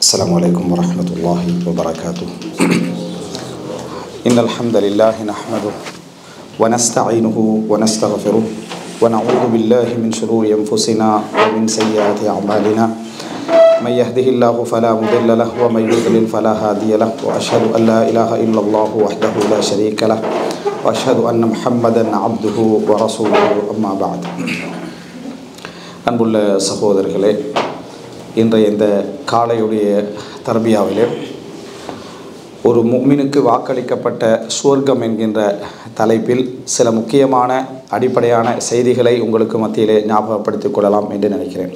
Assalamualaikum warahmatullahi wabarakatuh. Innal hamdalillah nahmaduhu wa nasta'inuhu wa nastaghfiruh wa na'udzu billahi min shururi anfusina wa min sayyiati a'malina. May yahdihillahu fala mudilla lahu wa may yudlil fala hadiya lahu wa ashhadu an la ilaha illallah wahdahu la sharika lahu wa ashhadu anna Muhammadan 'abduhu wa rasuluhu amma ba'd. அன்புள்ள சகோதரர்களே, இன்றைய இந்த காலையுடைய தர்பியாவிலே ஒரு முஃமினுக்கு வாக்களிக்கப்பட்ட சுவர்க்கம் என்கின்ற தலைப்பில் சில முக்கியமான அடிப்படையான செய்திகளை உங்களுக்கு மத்தியிலே ஞாபகப்படுத்திக் கொள்ளலாம் என்று நினைக்கிறேன்.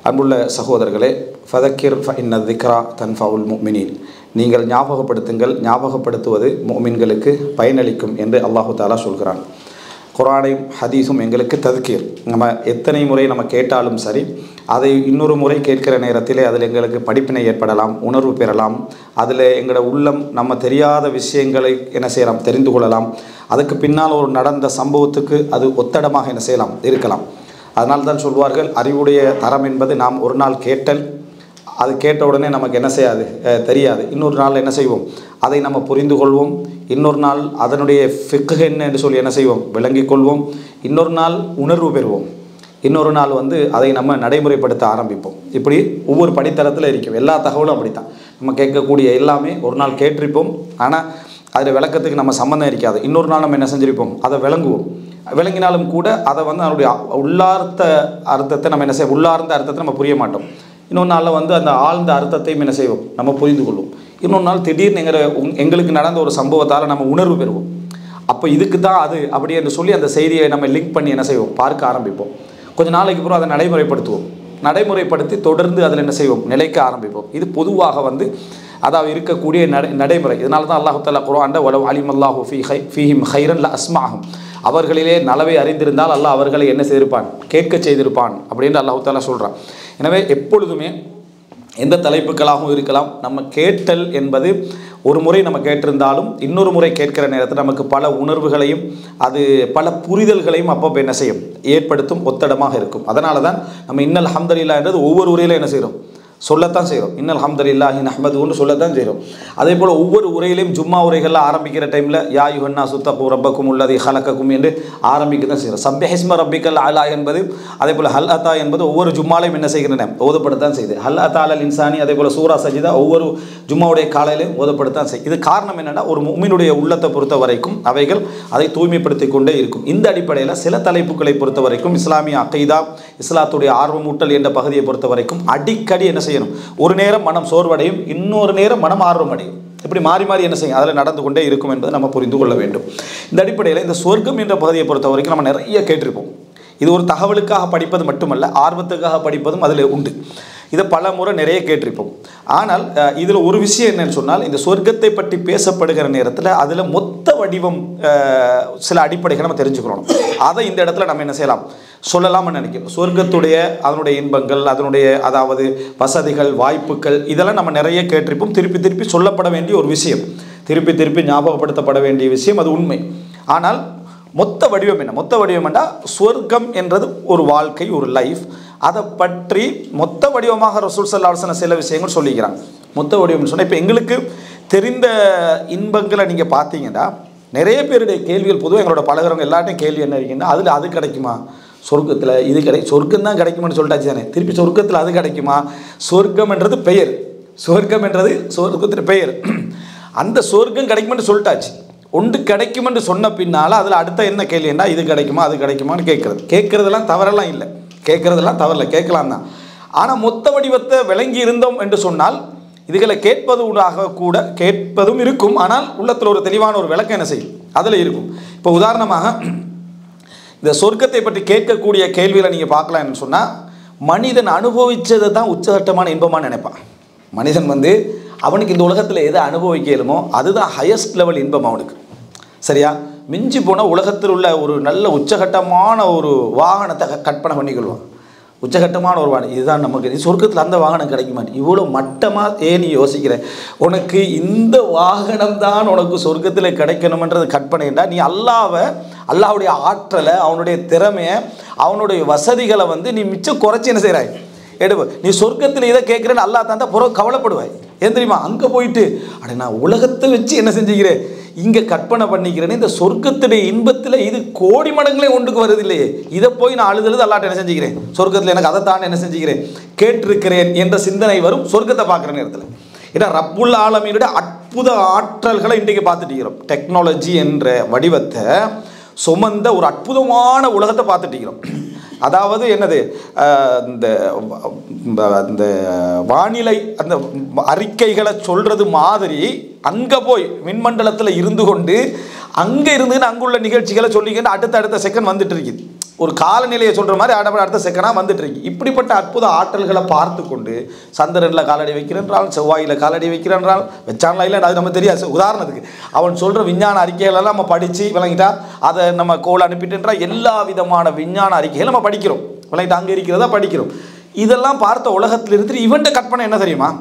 அன்புள்ள சகோதரர்களே, ஃபதக்கிர் ஃபஇன்ன திக்ரா தன்ஃபவுல் முஃமினீன், நீங்கள் ஞாபகப்படுத்துங்கள், ஞாபகப்படுத்துவது முஃமின்களுக்கு பயனளிக்கும் என்று அல்லாஹு தஆலா சொல்கிறான். குர்ஆனையும் ஹதீஸும் எங்களுக்கு தذ்கீர். நம்ம எத்தனை முறை நம்ம கேட்டாலும் சரி, அதை இன்னொரு முறை கேட்கிற நேரத்திலே அதில் எங்களுக்கு படிப்பினை ஏற்படலாம், உணர்வு பெறலாம், அதில் எங்களோட உள்ளம் நம்ம தெரியாத விஷயங்களை என்ன செய்யலாம், தெரிந்து கொள்ளலாம். அதுக்கு பின்னால் ஒரு நடந்த சம்பவத்துக்கு அது ஒத்தடமாக என்ன செய்யலாம், இருக்கலாம். அதனால் தான் சொல்வார்கள், அறிவுடைய தரம் என்பது நாம் ஒரு நாள் கேட்டல், அது கேட்ட உடனே நமக்கு என்ன செய்யாது, தெரியாது. இன்னொரு நாள் என்ன செய்வோம், அதை நம்ம புரிந்து கொள்வோம். இன்னொரு நாள் அதனுடைய ஃபிக்ஹ் என்ன என்று சொல்லி என்ன செய்வோம், விளங்கிக் கொள்வோம். இன்னொரு நாள் உணர்வு பெறுவோம். இன்னொரு நாள் அதை நம்ம நடைமுறைப்படுத்த ஆரம்பிப்போம். இப்படி ஒவ்வொரு படித்தரத்தில் இருக்கும். எல்லா தகவலும் அப்படித்தான். நம்ம கேட்கக்கூடிய எல்லாமே ஒரு நாள் கேட்டிருப்போம், ஆனால் அதில் விளக்கத்துக்கு நம்ம சம்மந்தம் இருக்காது. இன்னொரு நாள் நம்ம என்ன செஞ்சிருப்போம், அதை விளங்குவோம். விளங்கினாலும் கூட அதை அதனுடைய உள்ளார்த்த அர்த்தத்தை நம்ம என்ன செய்வோம், உள்ளார்ந்த அர்த்தத்தை நம்ம புரிய மாட்டோம். இன்னொரு நாளில் அந்த ஆழ்ந்த அர்த்தத்தையும் என்ன செய்வோம், நம்ம புரிந்து கொள்வோம். இன்னொரு நாள் திடீர்னு எங்களுக்கு நடந்த ஒரு சம்பவத்தால் நம்ம உணர்வு பெறுவோம். அப்போ இதுக்கு தான் அது அப்படி என்று சொல்லி அந்த செய்தியை நம்ம லிங்க் பண்ணி என்ன செய்வோம், பார்க்க ஆரம்பிப்போம். கொஞ்சம் நாளைக்கு அப்புறம் அதை நடைமுறைப்படுத்துவோம். நடைமுறைப்படுத்தி தொடர்ந்து அதில் என்ன செய்வோம், நிலைக்க ஆரம்பிப்போம். இது பொதுவாக அதாவது இருக்கக்கூடிய நடைமுறை. இதனால தான் அல்லாஹு தஆலா குர்ஆன்ல வலவ் அலிமல்லாஹு ஃபீஹிம் ஹைரன் ல அஸ்மாஹும், அவர்களிலே நலவை அறிந்திருந்தால் அல்லாஹ் அவர்களை என்ன செய்திருப்பான், கேட்க செய்திருப்பான் அப்படின்னு அல்லாஹு தஆலா சொல்கிறான். எனவே எப்பொழுதுமே எந்த தலைப்புகளாகவும் இருக்கலாம், நம்ம கேட்டல் என்பது ஒரு முறை நம்ம கேட்டிருந்தாலும் இன்னொரு முறை கேட்கிற நேரத்தில் நமக்கு பல உணர்வுகளையும் அது பல புரிதல்களையும் அப்பப்போ என்ன செய்யும், ஏற்படுத்தும், ஒத்தடமாக இருக்கும். அதனால தான் நம்ம இன்னல் ஹம்தலில்லாஹ் என்றது ஒவ்வொரு உரையிலும் என்ன செய்கிறோம், சொல்லத்தான் செய்கிறோம். இன்னல் ஹம்தலில்லாஹி நஹ்மதுஹு சொல்லத்தான் செய்கிறோம். அதே போல் ஒவ்வொரு உரையிலையும் ஜும்மா உரைகளில் ஆரம்பிக்கிற டைமில் யா யுஹன்னா சுத்தகு ரப்பக்கும் உள்ளதி ஹலக்கக்கும் என்று ஆரம்பிக்க தான் செய்கிறோம். சப்ஹிஸ்ம ரப்பிக்கல் அலா என்பது, அதே போல் ஹல் அத்தா என்பது ஒவ்வொரு ஜும்மாலையும் என்ன செய்கிறேன், ஓதப்படத்தான் செய்யுது. ஹல் அத்தா அல் இன்சானி, அதே போல் சூரா சஜிதா ஒவ்வொரு ஜும்மாவுடைய காலையிலையும் ஓதப்படத்தான் செய்யும். இது காரணம் என்னென்னா, ஒரு முஃமினுடைய உள்ளத்தை பொறுத்த வரைக்கும் அவைகள் அதை தூய்மைப்படுத்தி கொண்டே இருக்கும். இந்த அடிப்படையில் சில தலைப்புகளை பொறுத்த வரைக்கும் இஸ்லாமிய அகைதா, இஸ்லாத்துடைய ஆர்வமூட்டல் என்ற பகுதியை பொறுத்த வரைக்கும் அடிக்கடி என்ன செய்யணும், ஒரு நேரம் மனம் சோர்வடையும், இன்னொரு நேரம் மனம் ஆர்வம் அடையும். இப்படி மாறி மாறி என்ன செய்யும், அதில் நடந்து கொண்டே இருக்கும் என்பதை நம்ம புரிந்து கொள்ள வேண்டும். இந்த அடிப்படையில் இந்த சொர்க்கம் என்ற பகுதியை பொறுத்த வரைக்கும் நம்ம நிறைய கேட்டிருப்போம். இது ஒரு தகவலுக்காக படிப்பது மட்டுமல்ல, ஆர்வத்துக்காக படிப்பதும் அதில் உண்டு. இதை பல முறை நிறைய கேட்டிருப்போம். ஆனால் இதில் ஒரு விஷயம் என்னன்னு சொன்னால், இந்த சொர்க்கத்தை பற்றி பேசப்படுகிற நேரத்தில் அதில் மொத்த வடிவம் சில அடிப்படைகளை நம்ம தெரிஞ்சுக்கிறோம். அதை இந்த இடத்துல நம்ம என்ன செய்யலாம், சொல்லலாம்னு நினைக்கிறோம். சொர்க்கத்துடைய அதனுடைய இன்பங்கள், அதனுடைய அதாவது வசதிகள், வாய்ப்புகள், இதெல்லாம் நம்ம நிறைய கேட்டிருப்போம். திருப்பி திருப்பி சொல்லப்பட வேண்டிய ஒரு விஷயம், திருப்பி திருப்பி ஞாபகப்படுத்தப்பட வேண்டிய விஷயம், அது உண்மை. ஆனால் மொத்த வடிவம் என்ன, மொத்த வடிவம் என்றால் சொர்க்கம் என்றது ஒரு வாழ்க்கை, ஒரு லைஃப். அதை பற்றி மொத்த வடிவமாக ரசூல் ஸல்லல்லாஹு அலைஹி வஸல்லம் சில விஷயங்கள் சொல்லிக்கிறாங்க. மொத்த வடிவம்னு சொன்னால், இப்போ எங்களுக்கு தெரிந்த இன்பங்களை நீங்கள் பார்த்தீங்கன்னா நிறைய பேருடைய கேள்விகள், பொதுவாக எங்களோட பழகிறவங்க எல்லாட்டையும் கேள்வி என்ன இருக்குன்னா, அதில் அது கிடைக்குமா, சொர்க்கத்தில் இது சொர்க்கம் தான் கிடைக்குமான்னு சொல்லிட்டாச்சு தானே, திருப்பி சொர்க்கத்தில் அது கிடைக்குமா. சொர்க்கம் என்றது பெயர், சொர்க்கம் என்றது சொர்க்கத்தின் பெயர். அந்த சொர்க்கம் கிடைக்குமென்று சொல்லிட்டாச்சு. ஒன்று கிடைக்குமென்று சொன்ன பின்னால் அதில் அடுத்த என்ன கேள்வின்னா, இது கிடைக்குமா அது கிடைக்குமான்னு கேட்குறதெல்லாம் தவறெல்லாம் இல்லை, கேட்குறதெல்லாம் தவறில்லை, கேட்கலாம் தான். ஆனால் மொத்த வடிவத்தை விளங்கி இருந்தோம் என்று சொன்னால் இதுகளை கேட்பதுடாக கூட கேட்பதும் இருக்கும். ஆனால் உள்ளத்தில் ஒரு தெளிவான ஒரு விளக்கம் என்ன செய்யும், அதில் இருக்கும். இப்போ உதாரணமாக இந்த சொர்க்கத்தை பற்றி கேட்கக்கூடிய கேள்வியில் நீங்கள் பார்க்கலாம்னு சொன்னால், மனிதன் அனுபவித்ததை தான் உச்சகட்டமான இன்பமாக நினைப்பான். மனிதன் அவனுக்கு இந்த உலகத்தில் எதை அனுபவிக்கலுமோ அதுதான் ஹையஸ்ட் லெவல் இன்பம் அவனுக்கு. சரியா, மிஞ்சி போனால் உலகத்தில் உள்ள ஒரு நல்ல உச்சகட்டமான ஒரு வாகனத்தை கற்பனை பண்ணிக்கொள்வான். உச்சகட்டமான ஒரு வாகனம் இதுதான் நமக்கு, சொர்க்கத்தில் அந்த வாகனம் கிடைக்குமா, இவ்வளோ மட்டமாக நீ யோசிக்கிற, உனக்கு இந்த வாகனம் தான் உனக்கு சொர்க்கத்தில் கிடைக்கணுமன்றது கற்பனைண்டா, நீ அல்லாஹ்வுடைய ஆற்றலை, அவனுடைய திறமையை, அவனுடைய வசதிகளை நீ மிச்சம் குறைச்சி என்ன செய்கிறாய், எடுப்ப. நீ சொர்க்கத்தில் இதை கேட்குறேன்னு அல்லா தந்தா புறம் கவலைப்படுவாய். ஏன் தெரியுமா? அங்கே போயிட்டு அட நான் உலகத்தை வச்சு என்ன செஞ்சுக்கிறேன், இங்கே கற்பனை பண்ணிக்கிறேன்னு இந்த சொர்க்கத்துடைய இன்பத்தில் இது கோடி மடங்களே ஒன்றுக்கு வருது இல்லையே, இதை போய் நான் அழுது அல்லாட்ட என்ன செஞ்சுக்கிறேன், சொர்க்கத்தில் எனக்கு அதைத்தான் என்ன செஞ்சுக்கிறேன் கேட்டிருக்கிறேன் என்ற சிந்தனை வரும் சொர்க்கத்தை பார்க்குற நேரத்தில். ஏன்னா ரப்புல் ஆலமீனுடைய அற்புத ஆற்றல்களை இன்றைக்கு பார்த்துட்டு இருக்கிறோம். டெக்னாலஜி என்ற வடிவத்தை சுமந்த ஒரு அற்புதமான உலகத்தை பார்த்துட்டு இருக்கிறோம். அதாவது என்னது, இந்த வானிலை அந்த அறிக்கைகளை சொல்கிறது மாதிரி அங்கே போய் மின்மண்டலத்தில் இருந்து கொண்டு அங்கே இருந்துன்னு அங்குள்ள நிகழ்ச்சிகளை சொல்லிக்கிட்டு அடுத்த செகண்ட் வந்துட்டு இருக்குது. ஒரு காலநிலையை சொல்கிற மாதிரி அடுத்த செகண்டாக வந்துட்டு இருக்கு. இப்படிப்பட்ட அற்புத ஆற்றல்களை பார்த்து கொண்டு சந்திரனில் காலடி வைக்கிறன்றால், செவ்வாயில் காலடி வைக்கிறன்றால், வச்சாங்களா இல்லை அது நம்ம தெரியாது. உதாரணத்துக்கு அவன் சொல்கிற விஞ்ஞான அறிக்கைகளெல்லாம் நம்ம படித்து விளங்கிட்டா அதை நம்ம கோல் அனுப்பிட்டுன்றால் எல்லா விதமான விஞ்ஞான அறிக்கைகளை நம்ம படிக்கிறோம் விளங்கிட்டா, அங்கே இருக்கிறதா படிக்கிறோம். இதெல்லாம் பார்த்த உலகத்தில் இருந்துட்டு இவன்ட்ட கற்பனை என்ன தெரியுமா,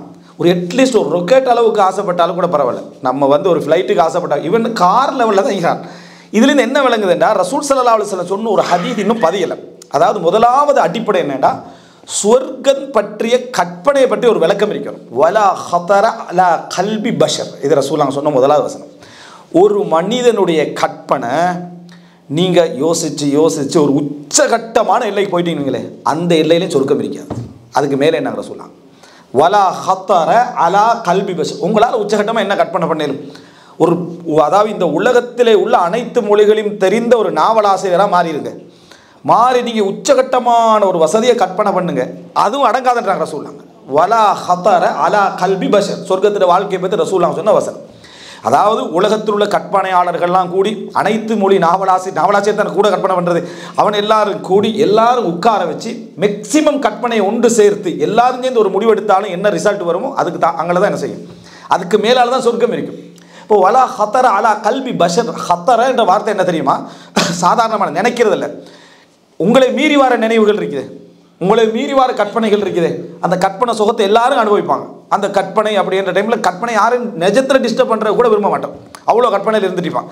ஒரு அட்லீஸ்ட் ஒரு ரொக்கெட் அளவுக்கு ஆசைப்பட்டாலும் கூட பரவாயில்ல, நம்ம வந்து ஒரு ஃப்ளைட்டுக்கு ஆசைப்பட்டால் இவன் கார் லெவலில் தான் இருக்கிறான். இதுலேருந்து என்ன விளங்குதுண்டா, ரசூல் ஸல்லல்லாஹு அலைஹி வஸல்லம் சொன்ன ஒரு ஹதீஸ் இன்னும் பதியலை. அதாவது முதலாவது அடிப்படை என்னன்னா, சொர்க்கம் பற்றிய கற்பனையை பற்றி ஒரு விளக்கம் இருக்கணும். வலா ஹதர அலா கல்பி பஷர், இது ரசூலுல்லாஹ் சொன்ன முதலாவது வசனம். ஒரு மனிதனுடைய கற்பனை நீங்கள் யோசித்து ஒரு உச்சகட்டமான எல்லைக்கு போயிட்டீங்களே, அந்த எல்லையிலையும் சொர்க்கம் இருக்காது. அதுக்கு மேலே என்ன ரசூலுல்லாஹ் வலா ஹத்தர அலா கல்பி பஷர், உங்களால் உச்சகட்டமாக என்ன கற்பனை பண்ணிடும். அதாவது இந்த உலகத்திலே உள்ள அனைத்து மொழிகளையும் தெரிந்த ஒரு நாவலாசிரியராக மாறிடுங்க, மாறி நீங்கள் உச்சகட்டமான ஒரு வசதியை கற்பனை பண்ணுங்க, அதுவும் அடங்காதன்றாங்க ரசூலுல்லாஹ். வலா ஹதர அலா கல்பி பஷர், சொர்க்கத்தில் வாழ்க்கையை பற்றி ரசூலுல்லாஹ் சொன்ன வசனம். அதாவது உலகத்தில் உள்ள கற்பனையாளர்கள்லாம் கூடி அனைத்து மொழி நாவலாசிரியர் தான் கூட கற்பனை பண்ணுறது, அவன் எல்லாரும் கூடி எல்லாரும் உட்கார வச்சு மேக்சிமம் கற்பனையை ஒன்று சேர்த்து எல்லாரும் சேர்ந்து ஒரு முடிவெடுத்தாலும் என்ன ரிசல்ட் வருமோ அதுக்கு தான் அங்கே தான் என்ன செய்யும், அதுக்கு மேலால் தான் சொர்க்கம் இருக்கும். இப்போ வலா ஹத்தர அலா கல்பி பஷர், ஹத்தர என்ற வார்த்தை என்ன தெரியுமா, சாதாரணமான நினைக்கிறது இல்லை, உங்களை மீறி வர நினைவுகள் இருக்குது, உங்களை மீறி வர கற்பனைகள் இருக்குது, அந்த கற்பனை சுகத்தை எல்லாரும் அனுபவிப்பாங்க. அந்த கற்பனை அப்படின்ற டைமில் கற்பனை யாரும் நிஜத்தில் டிஸ்டர்ப் பண்ணுறது கூட விரும்ப மாட்டோம், அவ்வளோ கற்பனையில் இருந்துட்டுப்பான்.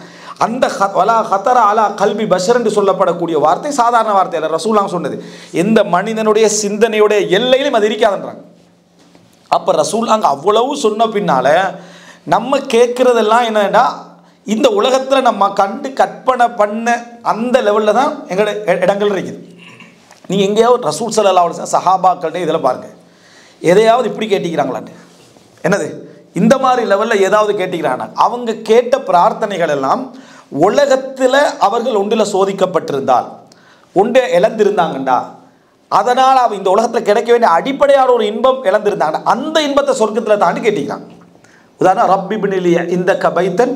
அந்த வலா ஹத்தர அலா கல்பி பஷர் என்று சொல்லப்படக்கூடிய வார்த்தை சாதாரண வார்த்தை இல்லை, ரசூலுல்லாஹ் சொன்னது. எந்த மனிதனுடைய சிந்தனையுடைய எல்லையிலும் அது இருக்காதுன்றாங்க. அப்போ ரசூலுல்லாஹ் அவ்வளவு சொன்ன பின்னால் நம்ம கேட்குறதெல்லாம் என்னன்னா, இந்த உலகத்தில் நம்ம கண்டு கற்பனை பண்ண அந்த லெவலில் தான் எங்களோட இடங்கள் இருக்குது. நீங்கள் எங்கேயாவது ரசூல் ஸல்லல்லாஹு அலைஹி வஸல்லம் சஹாபாக்கள்கிட்ட இதில் பாருங்கள், எதையாவது இப்படி கேட்டிக்கிறாங்களான்னு, என்னது இந்த மாதிரி லெவலில் ஏதாவது கேட்டிக்கிறாங்க. அவங்க கேட்ட பிரார்த்தனைகள் எல்லாம் உலகத்தில் அவர்கள் ஒன்றில் சோதிக்கப்பட்டிருந்தால், ஒன்றை இழந்திருந்தாங்கண்டா, அதனால் இந்த உலகத்தில் கிடைக்க வேண்டிய அடிப்படையான ஒரு இன்பம் இழந்திருந்தாங்கடா, அந்த இன்பத்தை சொர்க்கத்தில் தாண்டி கேட்டிக்கிறாங்க. உதாரணம், ரப்பி பினிலி இந்த கபைத்தன்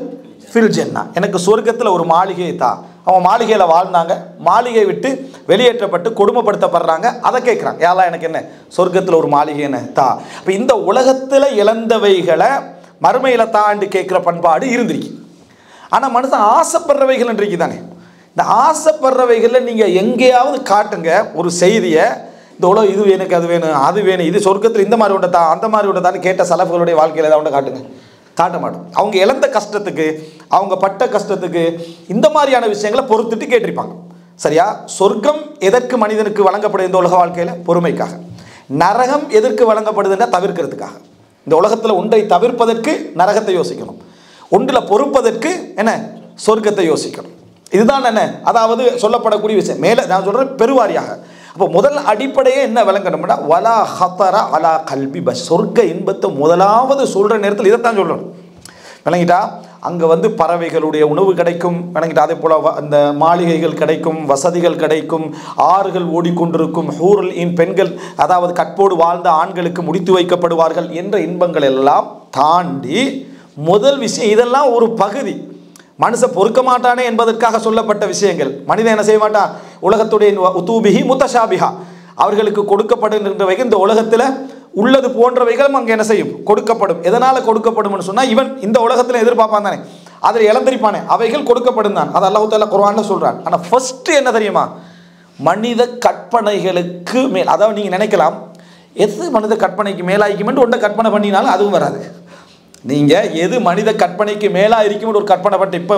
ஃபில் ஜன்னா, எனக்கு சொர்க்கத்தில் ஒரு மாளிகையை தா. அவங்க மாளிகையில் வாழ்ந்தாங்க, மாளிகையை விட்டு வெளியேற்றப்பட்டு கொடுமைப்படுத்தப்படுறாங்க, அதை கேட்குறாங்க, யாரெல்லாம் எனக்கு என்ன சொர்க்கத்தில் ஒரு மாளிகை என்ன தா. இப்போ இந்த உலகத்தில் இழந்தவைகளை மறுமையில் தாண்டி கேட்குற பண்பாடு இருந்திருக்கு. ஆனால் மனுஷன் ஆசைப்படுறவைகள் இன்றைக்கு தானே, இந்த ஆசைப்படுறவைகளில் நீங்கள் எங்கேயாவது காட்டுங்க ஒரு செய்தியை, இந்த உலகம் இது எனக்கு அது வேணும் அது வேணும், இது சொர்க்கத்தில் இந்த மாதிரி ஒன்றை தான் அந்த மாதிரி ஒன்றை தான் கேட்ட சலஃப்களுடைய வாழ்க்கையில் ஏதாவது ஒன்றை காட்டுங்க, காட்ட மாட்டோம். அவங்க இழந்த கஷ்டத்துக்கு, அவங்க பட்ட கஷ்டத்துக்கு இந்த மாதிரியான விஷயங்களை பொறுத்துட்டு கேட்டிருப்பாங்க. சரியா? சொர்க்கம் எதற்கு மனிதனுக்கு வழங்கப்படுது இந்த உலக வாழ்க்கையில்? பொறுமைக்காக. நரகம் எதற்கு வழங்கப்படுதுன்னா தவிர்க்கிறதுக்காக. இந்த உலகத்தில் ஒன்றை தவிர்ப்பதற்கு நரகத்தை யோசிக்கணும், ஒன்றில் பொறுப்பதற்கு என்ன சொர்க்கத்தை யோசிக்கணும். இதுதான் என்ன, அதாவது சொல்லப்படக்கூடிய விஷயம். மேலே நான் சொல்கிறேன் பெருவாரியாக. அப்போ முதல் அடிப்படையே என்ன விளங்கணும்னா, வலா ஹத்தர அலா கல்பி பஷ், சொர்க்க இன்பத்தை முதலாவது சொல்கிற நேரத்தில் இதைத்தான் சொல்லணும். விளங்கிட்டா? அங்கே வந்து பறவைகளுடைய உணவு கிடைக்கும், விளங்கிட்டா? அதே போல் அந்த மாளிகைகள் கிடைக்கும், வசதிகள் கிடைக்கும், ஆறுகள் ஓடிக்கொண்டிருக்கும், ஹூருல் இன் பெண்கள், அதாவது கற்போடு வாழ்ந்த ஆண்களுக்கு முடித்து வைக்கப்படுவார்கள் என்ற இன்பங்கள் எல்லாம் தாண்டி முதல் விஷயம், இதெல்லாம் ஒரு பகுதி. மனுஷன் பொறுக்க மாட்டானே என்பதற்காக சொல்லப்பட்ட விஷயங்கள். மனிதன் என்ன செய்ய மாட்டான், உலகத்துடைய உதூபிஹி முத்தஷாபிஹா, அவர்களுக்கு கொடுக்கப்படுகின்றவைகள் இந்த உலகத்தில் உள்ளது போன்றவைகளும் அங்கே என்ன செய்யும், கொடுக்கப்படும். எதனால் கொடுக்கப்படும்னு சொன்னால், இவன் இந்த உலகத்தில் எதிர்பார்ப்பான் தானே, அதில் இழந்திருப்பானே, அவைகள் கொடுக்கப்படும் தான். அது அல்லாஹ் தஆலா குர்ஆனில் சொல்கிறான். ஆனால் ஃபர்ஸ்ட் என்ன தெரியுமா, மனித கற்பனைகளுக்கு மேல். அதாவது நீங்கள் நினைக்கலாம், எது மனித கற்பனைக்கு மேலாய்க்குமென்று ஒன்றை கற்பனை பண்ணினாலும் அதுவும் வராது. நீங்கள் எது மனித கற்பனைக்கு மேலாக இருக்குமென்று ஒரு கற்பனை பட்டு, இப்போ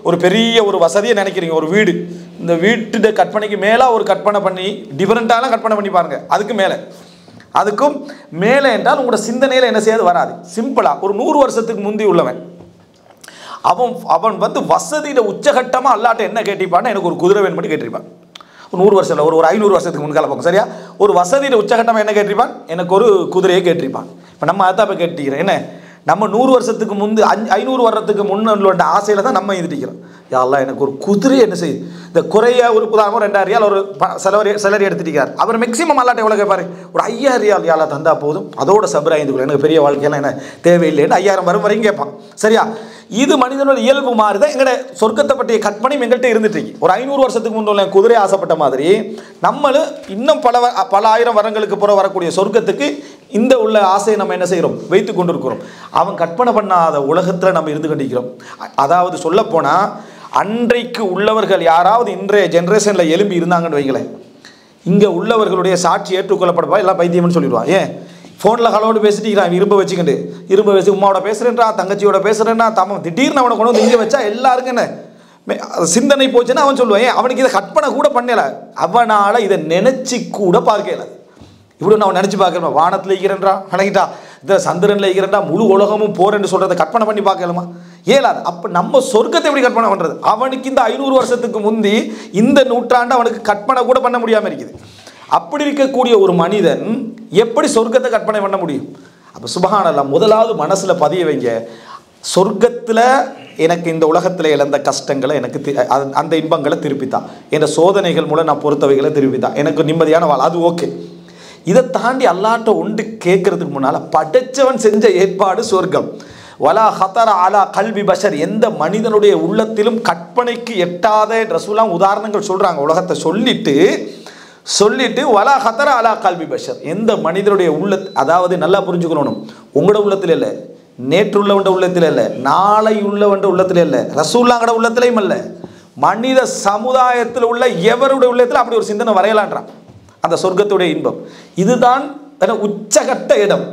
ஒரு பெரிய ஒரு வசதியை நினைக்கிறீங்க, ஒரு வீடு, இந்த வீட்டு கற்பனைக்கு மேலாக ஒரு கற்பனை பண்ணி டிஃபரெண்ட்டான கற்பனை பண்ணி பாருங்கள், அதுக்கு மேலே அதுக்கும் மேலே என்றால் உங்களோட சிந்தனையில் என்ன செய்யாது வராது. சிம்பிளாக ஒரு 100 வருஷத்துக்கு முந்தி உள்ளவன் அவன் வந்து வசதியில் உச்சகட்டமாக அல்லாட்ட என்ன கேட்டிருப்பான்னா, எனக்கு ஒரு குதிரை வேணும்னு கேட்டிருப்பான். 100 வருஷம் இல்லை, ஒரு 500 வருஷத்துக்கு முன்கால போங்க சரியா. ஒரு வசதியில் உச்சகட்டமாக என்ன கேட்டிருப்பான், எனக்கு ஒரு குதிரையை கேட்டிருப்பான். இப்போ நம்ம அதான் இப்போ கேட்டிருக்கிறோம். என்ன நம்ம 100 வருஷத்துக்கு முந்தி 500 வருடத்துக்கு முன்னுள்ள ஆசையில் தான் நம்ம இருந்துக்கிறோம். யாரெல்லாம் எனக்கு ஒரு குதிரை என்ன செய்யுது, இந்த குறைய ஒரு உதாரணம் 2000 ரியால் ஒரு சிலர் எடுத்துட்டிருக்கார். அவர் மேக்ஸிமம் அல்லாட்ட எவ்வளோ கேட்பாரு, ஒரு 5000 ரியால் யாழை தந்தா போதும், அதோட சபராய்ந்துக்குள்ள எனக்கு பெரிய வாழ்க்கையெல்லாம் என்ன தேவையில்லைன்னு 5000 வரும் வரைக்கும் கேட்பான் சரியா. இது மனிதனோட இயல்பு மாறுதான். எங்களோட சொர்க்கத்தை பற்றிய கற்பனையும் எங்கள்கிட்ட இருந்துட்டு இருக்கு. ஒரு 500 வருஷத்துக்கு முன்னுள்ள குதிரை ஆசைப்பட்ட மாதிரி நம்மளும் இன்னும் பல ஆயிரம் வருடங்களுக்கு புற வரக்கூடிய சொர்க்கத்துக்கு இந்த உள்ள ஆசையை நம்ம என்ன செய்கிறோம், வைத்து கொண்டிருக்கிறோம். அவன் கற்பனை பண்ணாத உலகத்தில் நம்ம இருந்து கொண்டிருக்கிறோம். அதாவது சொல்லப்போனால் அன்றைக்கு உள்ளவர்கள் யாராவது இன்றைய ஜென்ரேஷனில் எழும்பி இருந்தாங்கன்னு வைங்களேன், இங்கே உள்ளவர்களுடைய சாட்சி ஏற்றுக்கொள்ளப்படுவா எல்லாம் பைத்தியம்னு சொல்லிடுவான். ஏன் ஃபோனில் ஹலோடு பேசிட்டு இரும்ப வச்சு உமாவோட பேசுகிறேன்றா, தங்கச்சியோட பேசுகிறேன்னா, திடீர்னு அவனை கொண்டு வந்து இங்கே வச்சா எல்லாருக்கும் என்ன சிந்தனை போச்சுன்னா அவன் சொல்லுவான். ஏன் அவனுக்கு இதை கற்பனை கூட பண்ணல, அவனால் இதை நினச்சி கூட பார்க்கல. இப்படி நான் நினச்சி பார்க்கலாமா, வானத்தில் இருக்கிறேன்றா விளங்கிட்டா, இந்த சந்திரனில் இருக்கிறேன்டா, முழு உலகமும் போறேன்னு சொல்கிறத கற்பனை பண்ணி பார்க்கலாமா, ஏலாது. அப்போ நம்ம சொர்க்கத்தை எப்படி கற்பனை பண்ணுறது? அவனுக்கு இந்த 500 வருஷத்துக்கு முந்தி இந்த நூற்றாண்டு அவனுக்கு கற்பனை கூட பண்ண முடியாமல் இருக்குது. அப்படி இருக்கக்கூடிய ஒரு மனிதன் எப்படி சொர்க்கத்தை கற்பனை பண்ண முடியும்? அப்போ சுப்ஹானல்லாஹ், முதலாவது மனசில் பதிய வைங்க, சொர்க்கத்தில் எனக்கு இந்த உலகத்தில் இழந்த கஷ்டங்களை எனக்கு அந்த இன்பங்களை திருப்பித்தான், என் சோதனைகள் மூலம் நான் பொறுத்தவைகளை திருப்பித்தான், எனக்கு நிம்மதியான வாழ், அது ஓகே. இதை தாண்டி அல்லாட்ட ஒன்று கேட்கறதுக்கு முன்னால் படைச்சவன் செஞ்ச ஏற்பாடு சொர்க்கம். வலா ஹதர அலா கல்வி பஷர், எந்த மனிதனுடைய உள்ளத்திலும் கற்பனைக்கு எட்டாத ரசூலாம் உதாரணங்கள் சொல்கிறாங்க. உலகத்தை சொல்லிட்டு வலா ஹதர அலா கல்வி பஷர், எந்த மனிதனுடைய அதாவது நல்லா புரிஞ்சுக்கணும், உங்களோட உள்ளத்தில் இல்லை, நேற்று உள்ளவண்ட உள்ளத்தில் இல்லை, நாளை உள்ளவண்ட உள்ளத்தில் இல்லை, ரசூல்லாங்கட உள்ளத்திலையும் இல்லை, மனித சமுதாயத்தில் உள்ள எவருடைய உள்ளத்தில் அப்படி ஒரு சிந்தனை வரையலான்றான். அந்த சொர்க்கத்துடைய இன்பம் இதுதான் உச்சகட்ட இடம்.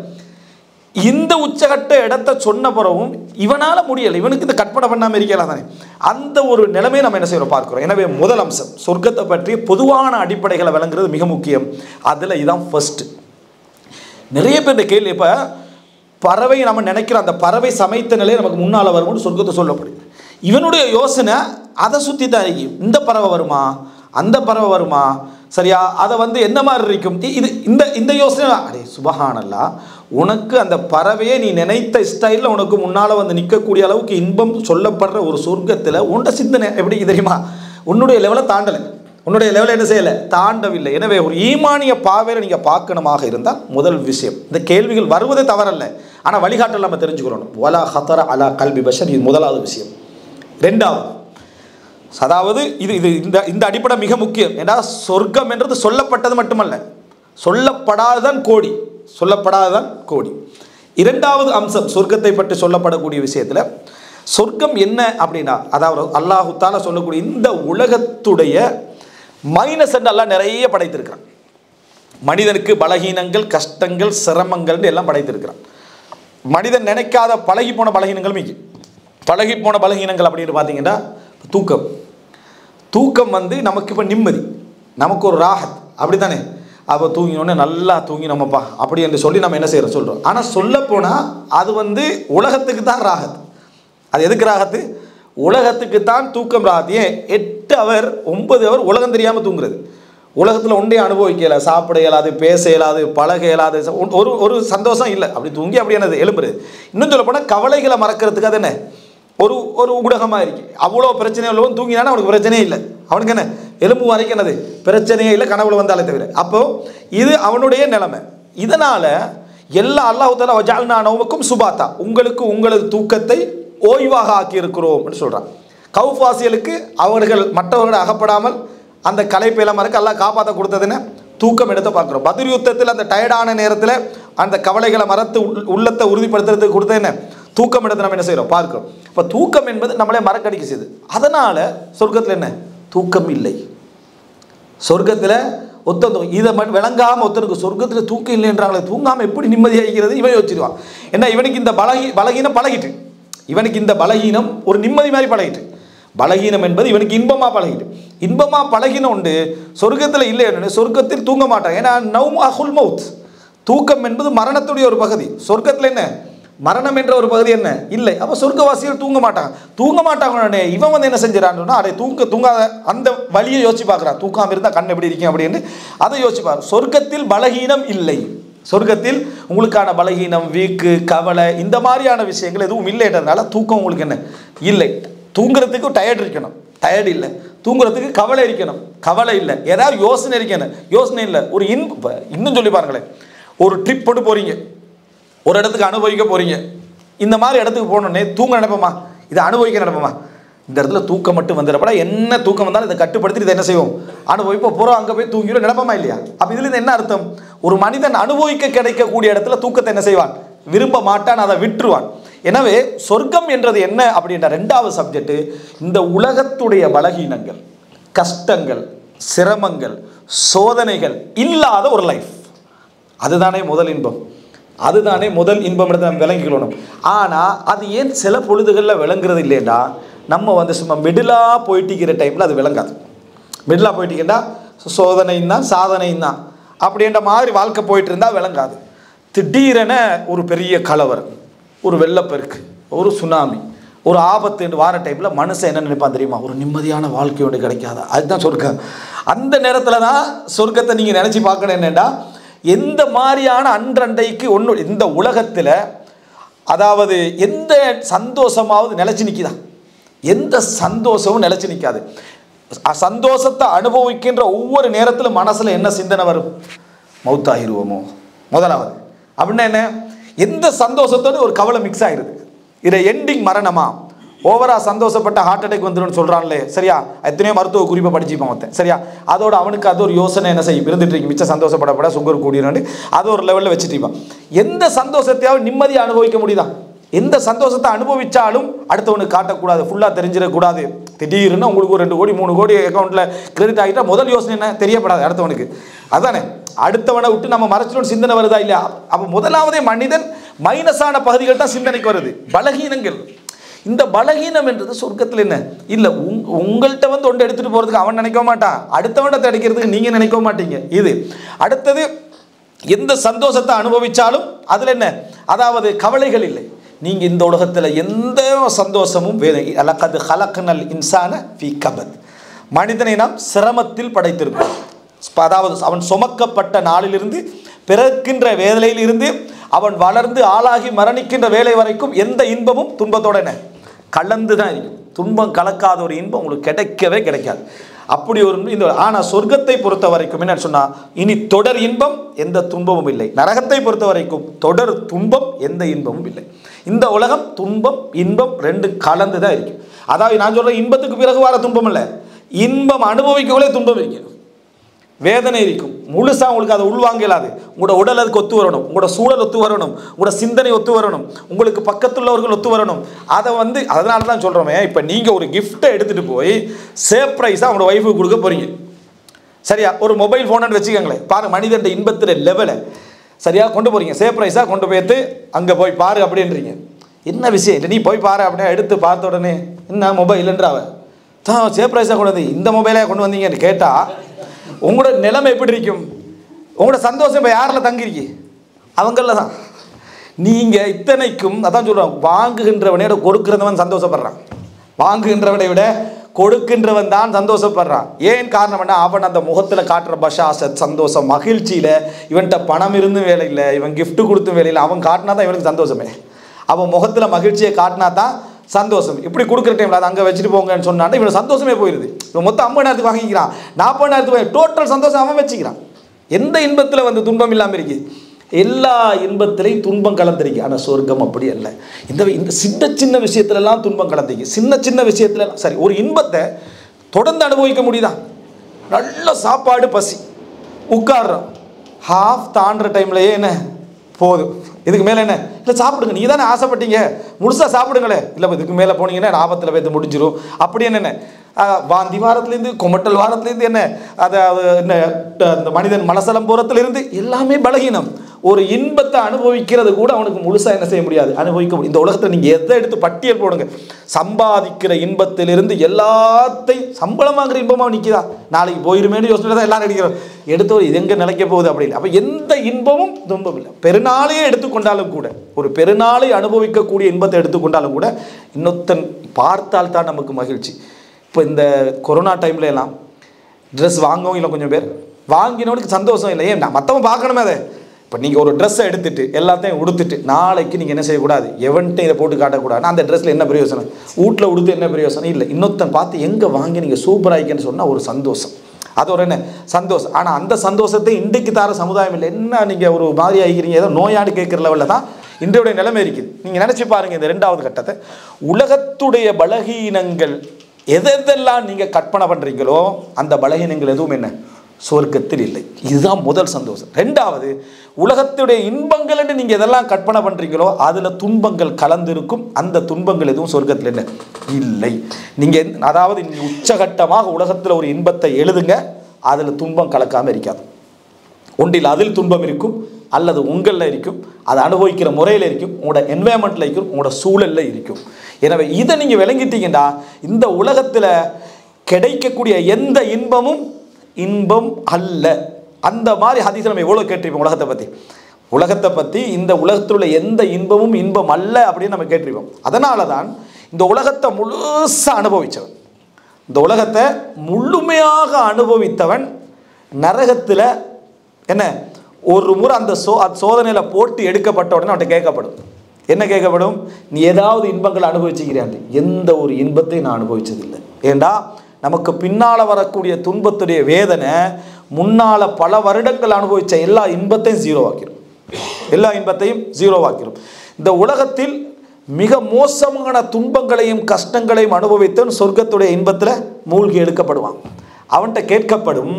இந்த உச்சகட்ட இடத்தை சொன்ன பிறகும் இவனால முடியலை, இவனுக்கு இந்த கற்பனை பண்ணாமல் இருக்கலாம் தானே, அந்த ஒரு நிலைமையை நம்ம என்ன செய்யறோம் பார்க்கிறோம். எனவே முதல் அம்சம் சொர்க்கத்தை பற்றிய பொதுவான அடிப்படைகளை விளங்குறது மிக முக்கியம். அதில் இதுதான் ஃபர்ஸ்ட். நிறைய பேர் இந்த கேள்வி, இப்போ பறவை நம்ம நினைக்கிற அந்த பறவை சமைத்த நிலையை நமக்கு முன்னால் வரும்னு சொர்க்கத்தை சொல்லப்படுது. இவனுடைய யோசனை அதை சுற்றி தான் இருக்கு, இந்த பறவை வருமா, அந்த பறவை வருமா, சரியா, அதை வந்து என்ன மாதிரி இருக்கும், இது இந்த யோசனை. அடே சுப்ஹானல்லாஹ், உனக்கு அந்த பறவையை நீ நினைத்த ஸ்டைலில் உனக்கு முன்னால் வந்து நிற்கக்கூடிய அளவுக்கு இன்பம் சொல்லப்படுற ஒரு சொர்க்கத்தில் உன்ட சிந்தனை எப்படி தெரியுமா, உன்னுடைய லெவலை தாண்டலை, உன்னுடைய லெவலை என்ன செய்யலை, தாண்டவில்லை. எனவே ஒரு ஈமானிய பாவையில் நீங்கள் பார்க்கணுமாக இருந்தால் முதல் விஷயம், இந்த கேள்விகள் வருவதே தவறல்ல, ஆனால் வழிகாட்டல் நம்ம தெரிஞ்சுக்கிறோம். வலா ஹதர அலா கல்வி பஷர், இது முதலாவது விஷயம். ரெண்டாவது, அதாவது இந்த அடிப்படை மிக முக்கியம். ஏன்னா சொர்க்கம் என்றது சொல்லப்பட்டது மட்டுமல்ல, சொல்லப்படாததான் கோடி. இரண்டாவது அம்சம் சொர்க்கத்தை பற்றி சொல்லப்படக்கூடிய விஷயத்தில், சொர்க்கம் என்ன அப்படின்னா, அதாவது அல்லாஹு தஆலா சொல்லக்கூடிய இந்த உலகத்துடைய மைனஸ் என்று அல்லாஹ் நிறைய படைத்திருக்கிறான். மனிதனுக்கு பலகீனங்கள், கஷ்டங்கள், சிரமங்கள் எல்லாம் படைத்திருக்கிறான். மனிதன் நினைக்காத பழகி போன பலகீனங்கள் மிக பழகி போன பலகீனங்கள் அப்படின்னு பார்த்தீங்கன்னா, தூக்கம் வந்து நமக்கு இப்போ நிம்மதி, நமக்கு ஒரு ராஹத், அப்படி தானே. அப்போ தூங்கினோடனே நல்லா தூங்கினோமப்பா அப்படி என்று சொல்லி நம்ம என்ன சொல்கிறோம். ஆனால் சொல்லப்போனால் அது வந்து உலகத்துக்கு தான் ராஹத். அது எதுக்கு ராஹத்து? உலகத்துக்கு தான் தூக்கம் ராஹத். ஏன் 8 ஹவர் 9 ஹவர் உலகம் தெரியாமல் தூங்குறது? உலகத்தில் ஒன்றே அனுபவிக்கல, சாப்பிட இயலாது, பேச இயலாது, பழக இயலாது, ஒரு சந்தோஷம் இல்லை. அப்படி தூங்கி அப்படி என்னது எழும்புறது. இன்னும் சொல்ல போனால் கவலைகளை மறக்கிறதுக்கு அது என்ன ஒரு ஊடகமாக இருக்கு. அவ்வளோ பிரச்சனை உள்ளவன் தூங்கினானா அவனுக்கு பிரச்சனையே இல்லை, அவனுக்கு என்ன எலும்பு வரைக்கும் என்னது பிரச்சனையே இல்லை, கனவுல வந்தாலே தவிர. அப்போ இது அவனுடைய நிலைமை. இதனால எல்லா அல்லாஹ் தஆலா வஜஅல்னா நௌமக்கும் சுபாத்தா, உங்களுக்கு உங்களது தூக்கத்தை ஓய்வாக ஆக்கி இருக்கிறோம் சொல்றான். கௌஃபாசியலுக்கு அவர்கள் மற்றவர்களை அகப்படாமல் அந்த கலைப்பெல்லாம் மறக்க அல்லாஹ் காப்பாற்ற கொடுத்ததுன்னு தூக்கம் எடுத்து பார்க்குறோம். பத்ர் யுத்தத்தில் அந்த டயர்டான நேரத்தில் அந்த கவலைகளை மறத்து உள்ளத்தை உறுதிப்படுத்துறதுக்கு கொடுத்த என்ன தூக்கம் எடுத்து நம்ம என்ன செய்கிறோம் பார்க்கிறோம். இப்போ தூக்கம் என்பது நம்மளே மறக்கடிக்க செய்யுது. அதனால் சொர்க்கத்தில் என்ன தூக்கம் இல்லை. சொர்க்கத்தில் இதை விளங்காமல் ஒருத்தனுக்கு சொர்க்கத்தில் தூக்கம் இல்லை என்றாங்களே, தூங்காமல் எப்படி நிம்மதியாகிறது இவன் யோசிச்சிருவான். ஏன்னா இவனுக்கு இந்த பலகீனம் பழகிட்டு, இவனுக்கு இந்த பலகீனம் ஒரு நிம்மதி மாதிரி பழகிட்டு, பலகீனம் என்பது இவனுக்கு இன்பமாக பழகிட்டு, இன்பமாக பழகின உண்டு சொர்க்கத்தில் இல்லை. சொர்க்கத்தில் தூங்க மாட்டான். ஏன்னா நௌம் அஹுல் மவுத், தூக்கம் என்பது மரணத்துடைய ஒரு பகுதி. சொர்க்கத்தில் என்ன மரணம் என்ற ஒரு பகுதி என்ன இல்லை. அப்போ சொர்க்கவாசிகள் தூங்க மாட்டாங்க. இவன் வந்து என்ன செஞ்சிடான்னா அதை தூங்காத அந்த வழியை யோசிச்சு பார்க்குறான். தூக்காமல் இருந்தால் கண் எப்படி இருக்கும் அப்படின்னு அதை யோசிச்சு பார்க்குறான். சொர்க்கத்தில் பலகீனம் இல்லை. சொர்க்கத்தில் உங்களுக்கான பலகீனம், வீக்கு, கவலை இந்த மாதிரியான விஷயங்கள் எதுவும் இல்லைன்றதுனால தூக்கம் உங்களுக்கு என்ன இல்லை. தூங்குறதுக்கு டயர்ட் இருக்கணும், டயர்ட் இல்லை. தூங்குறதுக்கு கவலை இருக்கணும், கவலை இல்லை. ஏதாவது யோசனை இருக்கணும், யோசனை இல்லை. ஒரு இன்னும் சொல்லி பாருங்களேன், ஒரு ட்ரிப் போட்டு போகிறீங்க, ஒரு இடத்துக்கு அனுபவிக்க போகிறீங்க. இந்த மாதிரி இடத்துக்கு போகணுன்னே தூங்க நினைப்போமா, இதை அனுபவிக்க நினைப்போமா? இந்த இடத்துல தூக்கம் மட்டும் வந்துடப்படா, என்ன தூக்கம் வந்தாலும் இதை கட்டுப்படுத்தி இதை என்ன செய்வோம், அனுபவிப்போம். போகிறோம், அங்கே போய் தூங்கிடும் நினைப்போமா இல்லையா? அப்போ இதுலேருந்து என்ன அர்த்தம்? ஒரு மனிதன் அனுபவிக்க கிடைக்கக்கூடிய இடத்துல தூக்கத்தை என்ன செய்வான், விரும்ப மாட்டான், அதை விட்டுருவான். எனவே சொர்க்கம் என்றது என்ன அப்படின்ற ரெண்டாவது சப்ஜெக்ட், இந்த உலகத்துடைய பலகீனங்கள், கஷ்டங்கள், சிரமங்கள், சோதனைகள் இல்லாத ஒரு லைஃப். அதுதானே முதல் இன்பம், அதுதானே முதல் இன்பம் எடுத்து நம்ம விளங்கிக்கணும். ஆனால் அது ஏன் சில பொழுதுகளில் விளங்குறது இல்லைன்னா, நம்ம வந்து சும்மா மிடிலாக போயிட்டிருக்கிற டைமில் அது விளங்காது. மிடிலாக போயிட்டிங்கன்னா சோதனையும் தான் சாதனையும் தான் அப்படின்ற மாதிரி வாழ்க்கை போயிட்டு இருந்தால் விளங்காது. திடீரென ஒரு பெரிய கலவரம், ஒரு வெள்ளப்பெருக்கு, ஒரு சுனாமி, ஒரு ஆபத்து என்று வார டைமில் மனுஷன் என்ன நினைப்பான் தெரியுமா? ஒரு நிம்மதியான வாழ்க்கை ஒன்று கிடைக்காதா? அதுதான் சொர்க்கம். அந்த நேரத்தில் தான் சொர்க்கத்தை நீங்கள் நினச்சி பார்க்கணும். என்னென்னா, எந்த மாதிரியான அன்றண்டைக்கு ஒன்று இந்த உலகத்தில், அதாவது எந்த சந்தோஷமாவது நிலச்சி நிற்கிதா? எந்த சந்தோஷமும் நிலச்சி நிற்காது. சந்தோஷத்தை அனுபவிக்கின்ற ஒவ்வொரு நேரத்திலும் மனசில் என்ன சிந்தனை வரும்? மௌத்தாகிருவோமோ முதலாவது. அப்படின்னா என்ன? எந்த சந்தோஷத்தோடு ஒரு கவலை மிக்ஸ் ஆகிருது. இதை எண்டிங் மரணமா? ஓவரா சந்தோஷப்பட்ட ஹார்ட் அட்டாக் வந்துடும் சொல்கிறான்லே, சரியா? எத்தனையோ மருத்துவ குறிப்பை படிச்சுப்பான் மொத்தம், சரியா? அதோட அவனுக்கு அது ஒரு யோசனை என்ன செய்யும், இருந்துட்டு இருக்கு. மிச்சம் சந்தோஷப்படப்பட சுகர் கூடினாண்டு அது ஒரு லெவலில் வச்சுட்டு இருப்பான். எந்த சந்தோஷத்தையாவது நிம்மதியாக அனுபவிக்க முடியுதா? எந்த சந்தோஷத்தை அனுபவித்தாலும் அடுத்தவனுக்கு காட்டக்கூடாது, ஃபுல்லாக தெரிஞ்சிடக்கூடாது. திடீர்னு உங்களுக்கு ஒரு 2 கோடி 3 கோடி அக்கௌண்ட்டில் கிரெடிட் ஆகிட்டா முதல் யோசனை என்ன? தெரியப்படாது அடுத்தவனுக்கு. அதுதானே, அடுத்தவனை விட்டு நம்ம மறைச்சிடும் சிந்தனை வருதா இல்லையா? அப்போ முதலாவதே மனிதன் மைனஸான பகுதிகள் தான் சிந்தனைக்கு வருது, பலகீனங்கள். இந்த பலகீனம் என்றது சொர்க்கத்தில் என்ன இல்லை. உங்கள்கிட்ட வந்து ஒன்று எடுத்துகிட்டு போகிறதுக்கு அவன் நினைக்க மாட்டான், அடுத்தவன்கிட்ட தடுக்கிறதுக்கு நீங்கள் நினைக்க மாட்டீங்க. இது அடுத்தது, எந்த சந்தோஷத்தை அனுபவித்தாலும் அதில் என்ன, அதாவது கவலைகள் இல்லை. நீங்கள் இந்த உலகத்தில் எந்த சந்தோஷமும் அலகது ஹலக்னல் இன்சான ஃபீ கபத், மனிதனை நாம் சிரமத்தில் படைத்திருக்கோம். அதாவது அவன் சுமக்கப்பட்ட நாளிலிருந்து, பிறக்கின்ற வேலையிலிருந்து, அவன் வளர்ந்து ஆளாகி மரணிக்கின்ற வேலை வரைக்கும் எந்த இன்பமும் துன்பத்தோட என்ன கலந்து தான் இருக்கும். துன்பம் கலக்காத ஒரு இன்பம் உங்களுக்கு கிடைக்கவே கிடைக்காது. அப்படி ஒரு இந்த. ஆனால் சொர்க்கத்தை பொறுத்த வரைக்கும் என்ன சொன்னால், இனி தொடர் இன்பம், எந்த துன்பமும் இல்லை. நரகத்தை பொறுத்த வரைக்கும் தொடர் துன்பம், எந்த இன்பமும் இல்லை. இந்த உலகம் துன்பம் இன்பம் ரெண்டு கலந்து தான் இருக்கு. அதாவது நான் சொல்கிறேன், இன்பத்துக்கு பிறகு வர துன்பம் இல்லை, இன்பம் அனுபவிக்கவே துன்பம் இருக்கு, வேதனை இருக்கும். முழுசாக உங்களுக்கு அதை உள்வாங்க இயலாது. உங்களோட உடல் அதுக்கு ஒத்து வரணும், உங்களோட சூழல் ஒத்து வரணும், உங்களோட சிந்தனை ஒத்து வரணும், உங்களுக்கு பக்கத்துள்ளவர்கள் ஒத்து வரணும். அதை வந்து அதனால தான் சொல்கிறோமே, இப்போ நீங்கள் ஒரு கிஃப்ட்டை எடுத்துகிட்டு போய் சர்ப்ரைஸாக உங்களோட ஒய்ஃபுக்கு கொடுக்க போகிறீங்க, சரியா? ஒரு மொபைல் ஃபோனுன்னு வச்சுக்கோங்களேன். பாருங்கள் மனிதன் இன்பத்தில் லெவலை சரியாக கொண்டு போகிறீங்க, சர்ப்ரைஸாக கொண்டு போய்த்து அங்கே போய் பாரு அப்படின்றீங்க. என்ன விஷயம் இல்லை, நீ போய் பாரு அப்படின்னா எடுத்து பார்த்த உடனே என்ன மொபைல்ன்றாவ தான் சர்ப்ரைஸாக கொண்டு வந்து இந்த மொபைலாக கொண்டு வந்தீங்கன்னு கேட்டால் உங்களோட நிலைமை எப்படி இருக்கும்? உங்களோட சந்தோஷம் இப்போ யாரில் தங்கிருக்கு? அவங்கள தான். நீங்கள் இத்தனைக்கும் அதான் சொல்கிறோம், வாங்குகின்றவனை விட கொடுக்கிறவன் சந்தோஷப்படுறான், வாங்குகின்றவனை விட கொடுக்கின்றவன் தான் சந்தோஷப்படுறான். ஏன் காரணம்னா, அவன் அந்த முகத்தில் காட்டுற பஷாசத், சந்தோஷம், மகிழ்ச்சியில், இவன்கிட்ட பணம் இருந்தும் வேலை இல்லை, இவன் கிஃப்ட் கொடுத்தும் வேலையில், அவன் காட்டினா தான் இவனுக்கு சந்தோஷமே. அவன் முகத்தில் மகிழ்ச்சியை காட்டினா தான் சந்தோஷம். இப்படி கொடுக்குற டைமில் அதை அங்கே வச்சுட்டு போங்கன்னு சொன்னான், இவன் சந்தோஷமே போயிடுது. இவன் மொத்தம் 50,000 வாங்கிக்கிறான், 40,000 டோட்டல் சந்தோஷம் அவன் வச்சுக்கிறான். எந்த இன்பத்தில் வந்து துன்பம் இல்லாமல் இருக்கு? எல்லா இன்பத்திலையும் துன்பம் கலந்துருக்கு. ஆனால் சொர்க்கம் அப்படி அல்ல. இந்த சின்ன சின்ன விஷயத்துலலாம் துன்பம் கலந்துருக்கு. சின்ன சின்ன விஷயத்துல சரி, ஒரு இன்பத்தை தொடர்ந்து அனுபவிக்க முடியுதா? நல்ல சாப்பாடு, பசி, உட்காடுறோம், ஹாஃப் தாண்டுற டைம்லையே என்ன போதும், இதுக்கு மேலே என்ன இல்லை, சாப்பிடுங்க, நீங்கள் தானே ஆசைப்பட்டீங்க, முழுசாக சாப்பிடுங்களே. இல்லை இதுக்கு மேலே போனீங்கன்னா ஆபத்தில் போய்த்து முடிஞ்சிடும். அப்படி என்னென்ன வாந்தி வாரத்துலேருந்து, கொமட்டல் வாரத்துலேருந்து, என்ன அதாவது என்ன இந்த மனிதன் மனசலம் போகிறதுலேருந்து எல்லாமே பலகீனம். ஒரு இன்பத்தை அனுபவிக்கிறது கூட அவனுக்கு முழுசாக என்ன செய்ய முடியாது, அனுபவிக்க முடியும். இந்த உலகத்தில் நீங்கள் எதை எடுத்து பட்டியல் போடுங்க, சம்பாதிக்கிற இன்பத்திலிருந்து எல்லாத்தையும் சம்பளம் வாங்குற இன்பமாக நிற்கிதா, நாளைக்கு போயிருமேனு யோசனை தான் எல்லாரும் நினைக்கிறோம். எடுத்து இது எங்கே நிலைக்க போகுது அப்படின்னு. அப்போ எந்த இன்பமும் துன்பம் இல்லை. பெருநாளையே எடுத்துக்கொண்டாலும் கூட, ஒரு பெருநாளை அனுபவிக்கக்கூடிய இன்பத்தை எடுத்துக்கொண்டாலும் கூட இன்னொருத்தன் பார்த்தால் தான் நமக்கு மகிழ்ச்சி. இப்போ இந்த கொரோனா டைம்ல எல்லாம் ட்ரெஸ் வாங்கவும் இல்லை, கொஞ்சம் பேர் வாங்கினவனுக்கு சந்தோஷம் இல்லை. ஏன் மற்றவன் பார்க்கணுமே அதை. இப்போ நீங்கள் ஒரு ட்ரெஸ்ஸை எடுத்துட்டு எல்லாத்தையும் உடுத்துட்டு நாளைக்கு நீங்கள் என்ன செய்யக்கூடாது, எவன்ட்டும் இதை போட்டு காட்டக்கூடாது. அந்த ட்ரெஸ்ஸில் என்ன பிரயோசனம், வீட்டில் உடுத்து என்ன பிரயோசனம் இல்லை. இன்னொருத்தன் பார்த்து எங்கே வாங்கி நீங்கள் சூப்பராகிக்கன்னு சொன்னால் ஒரு சந்தோஷம், அது ஒரு என்ன சந்தோஷம். ஆனால் அந்த சந்தோஷத்தை இன்றைக்கு தர சமுதாயம் இல்லை. என்ன நீங்கள் ஒரு மாதிரி ஆகிக்கிறீங்க, ஏதோ நோயாடு கேட்குற லெவலில் தான் இன்றைய நிலைமை இருக்குது. நீங்கள் நினச்சி பாருங்கள் இந்த 2வது கட்டத்தை. உலகத்துடைய பலகீனங்கள் எதெல்லாம் நீங்கள் கற்பனை பண்ணுறீங்களோ அந்த பலகீனங்கள் எதுவும் என்ன சொர்க்கத்தில் இல்லை. இதுதான் முதல் சந்தோஷம். 2வது, உலகத்துடைய இன்பங்கள் என்று நீங்கள் எதெல்லாம் கற்பனை பண்ணுறீங்களோ அதில் துன்பங்கள் கலந்திருக்கும். அந்த துன்பங்கள் எதுவும் சொர்க்கத்தில் என்ன இல்லை. நீங்கள் அதாவது உச்சகட்டமாக உலகத்தில் ஒரு இன்பத்தை எழுதுங்க, அதில் துன்பம் கலக்காமல் இருக்காது. ஒன்றில் அதில் துன்பம் இருக்கும், அல்லது உங்களில் இருக்கும், அதை அனுபவிக்கிற முறையில் இருக்கும், உங்களோட என்வாயன்மெண்ட்டில் இருக்கும், உங்களோட சூழலில் இருக்கும். எனவே இதை நீங்கள் விளங்கிட்டீங்கன்னா இந்த உலகத்தில் கிடைக்கக்கூடிய எந்த இன்பமும் இன்பம் அல்ல. அந்த மாதிரி ஹதீஸ் நம்ம எவ்வளோ கேட்டிருப்போம் உலகத்தை பற்றி இந்த உலகத்தில் உள்ள எந்த இன்பமும் இன்பம் அல்ல அப்படின்னு நம்ம கேட்டிருப்போம். அதனால தான் இந்த உலகத்தை முழுசாக அனுபவித்தவன், இந்த உலகத்தை முழுமையாக அனுபவித்தவன் நரகத்தில் என்ன ஒரு முறை அந்த சோதனையில் போட்டு எடுக்கப்பட்ட உடனே அவன்கிட்ட கேட்கப்படும். என்ன கேட்கப்படும், நீ ஏதாவது இன்பங்களை அனுபவிச்சுக்கிறான்? எந்த ஒரு இன்பத்தையும் நான் அனுபவிச்சதில்லை. ஏண்டா நமக்கு பின்னால் வரக்கூடிய துன்பத்துடைய வேதனை முன்னால் பல வருடங்கள் அனுபவித்த எல்லா இன்பத்தையும் ஜீரோவாக்கிடும். இந்த உலகத்தில் மிக மோசமான துன்பங்களையும் கஷ்டங்களையும் அனுபவித்தவன் சொர்க்கத்துடைய இன்பத்தில் மூழ்கி எடுக்கப்படுவான். அவன்கிட்ட கேட்கப்படும்,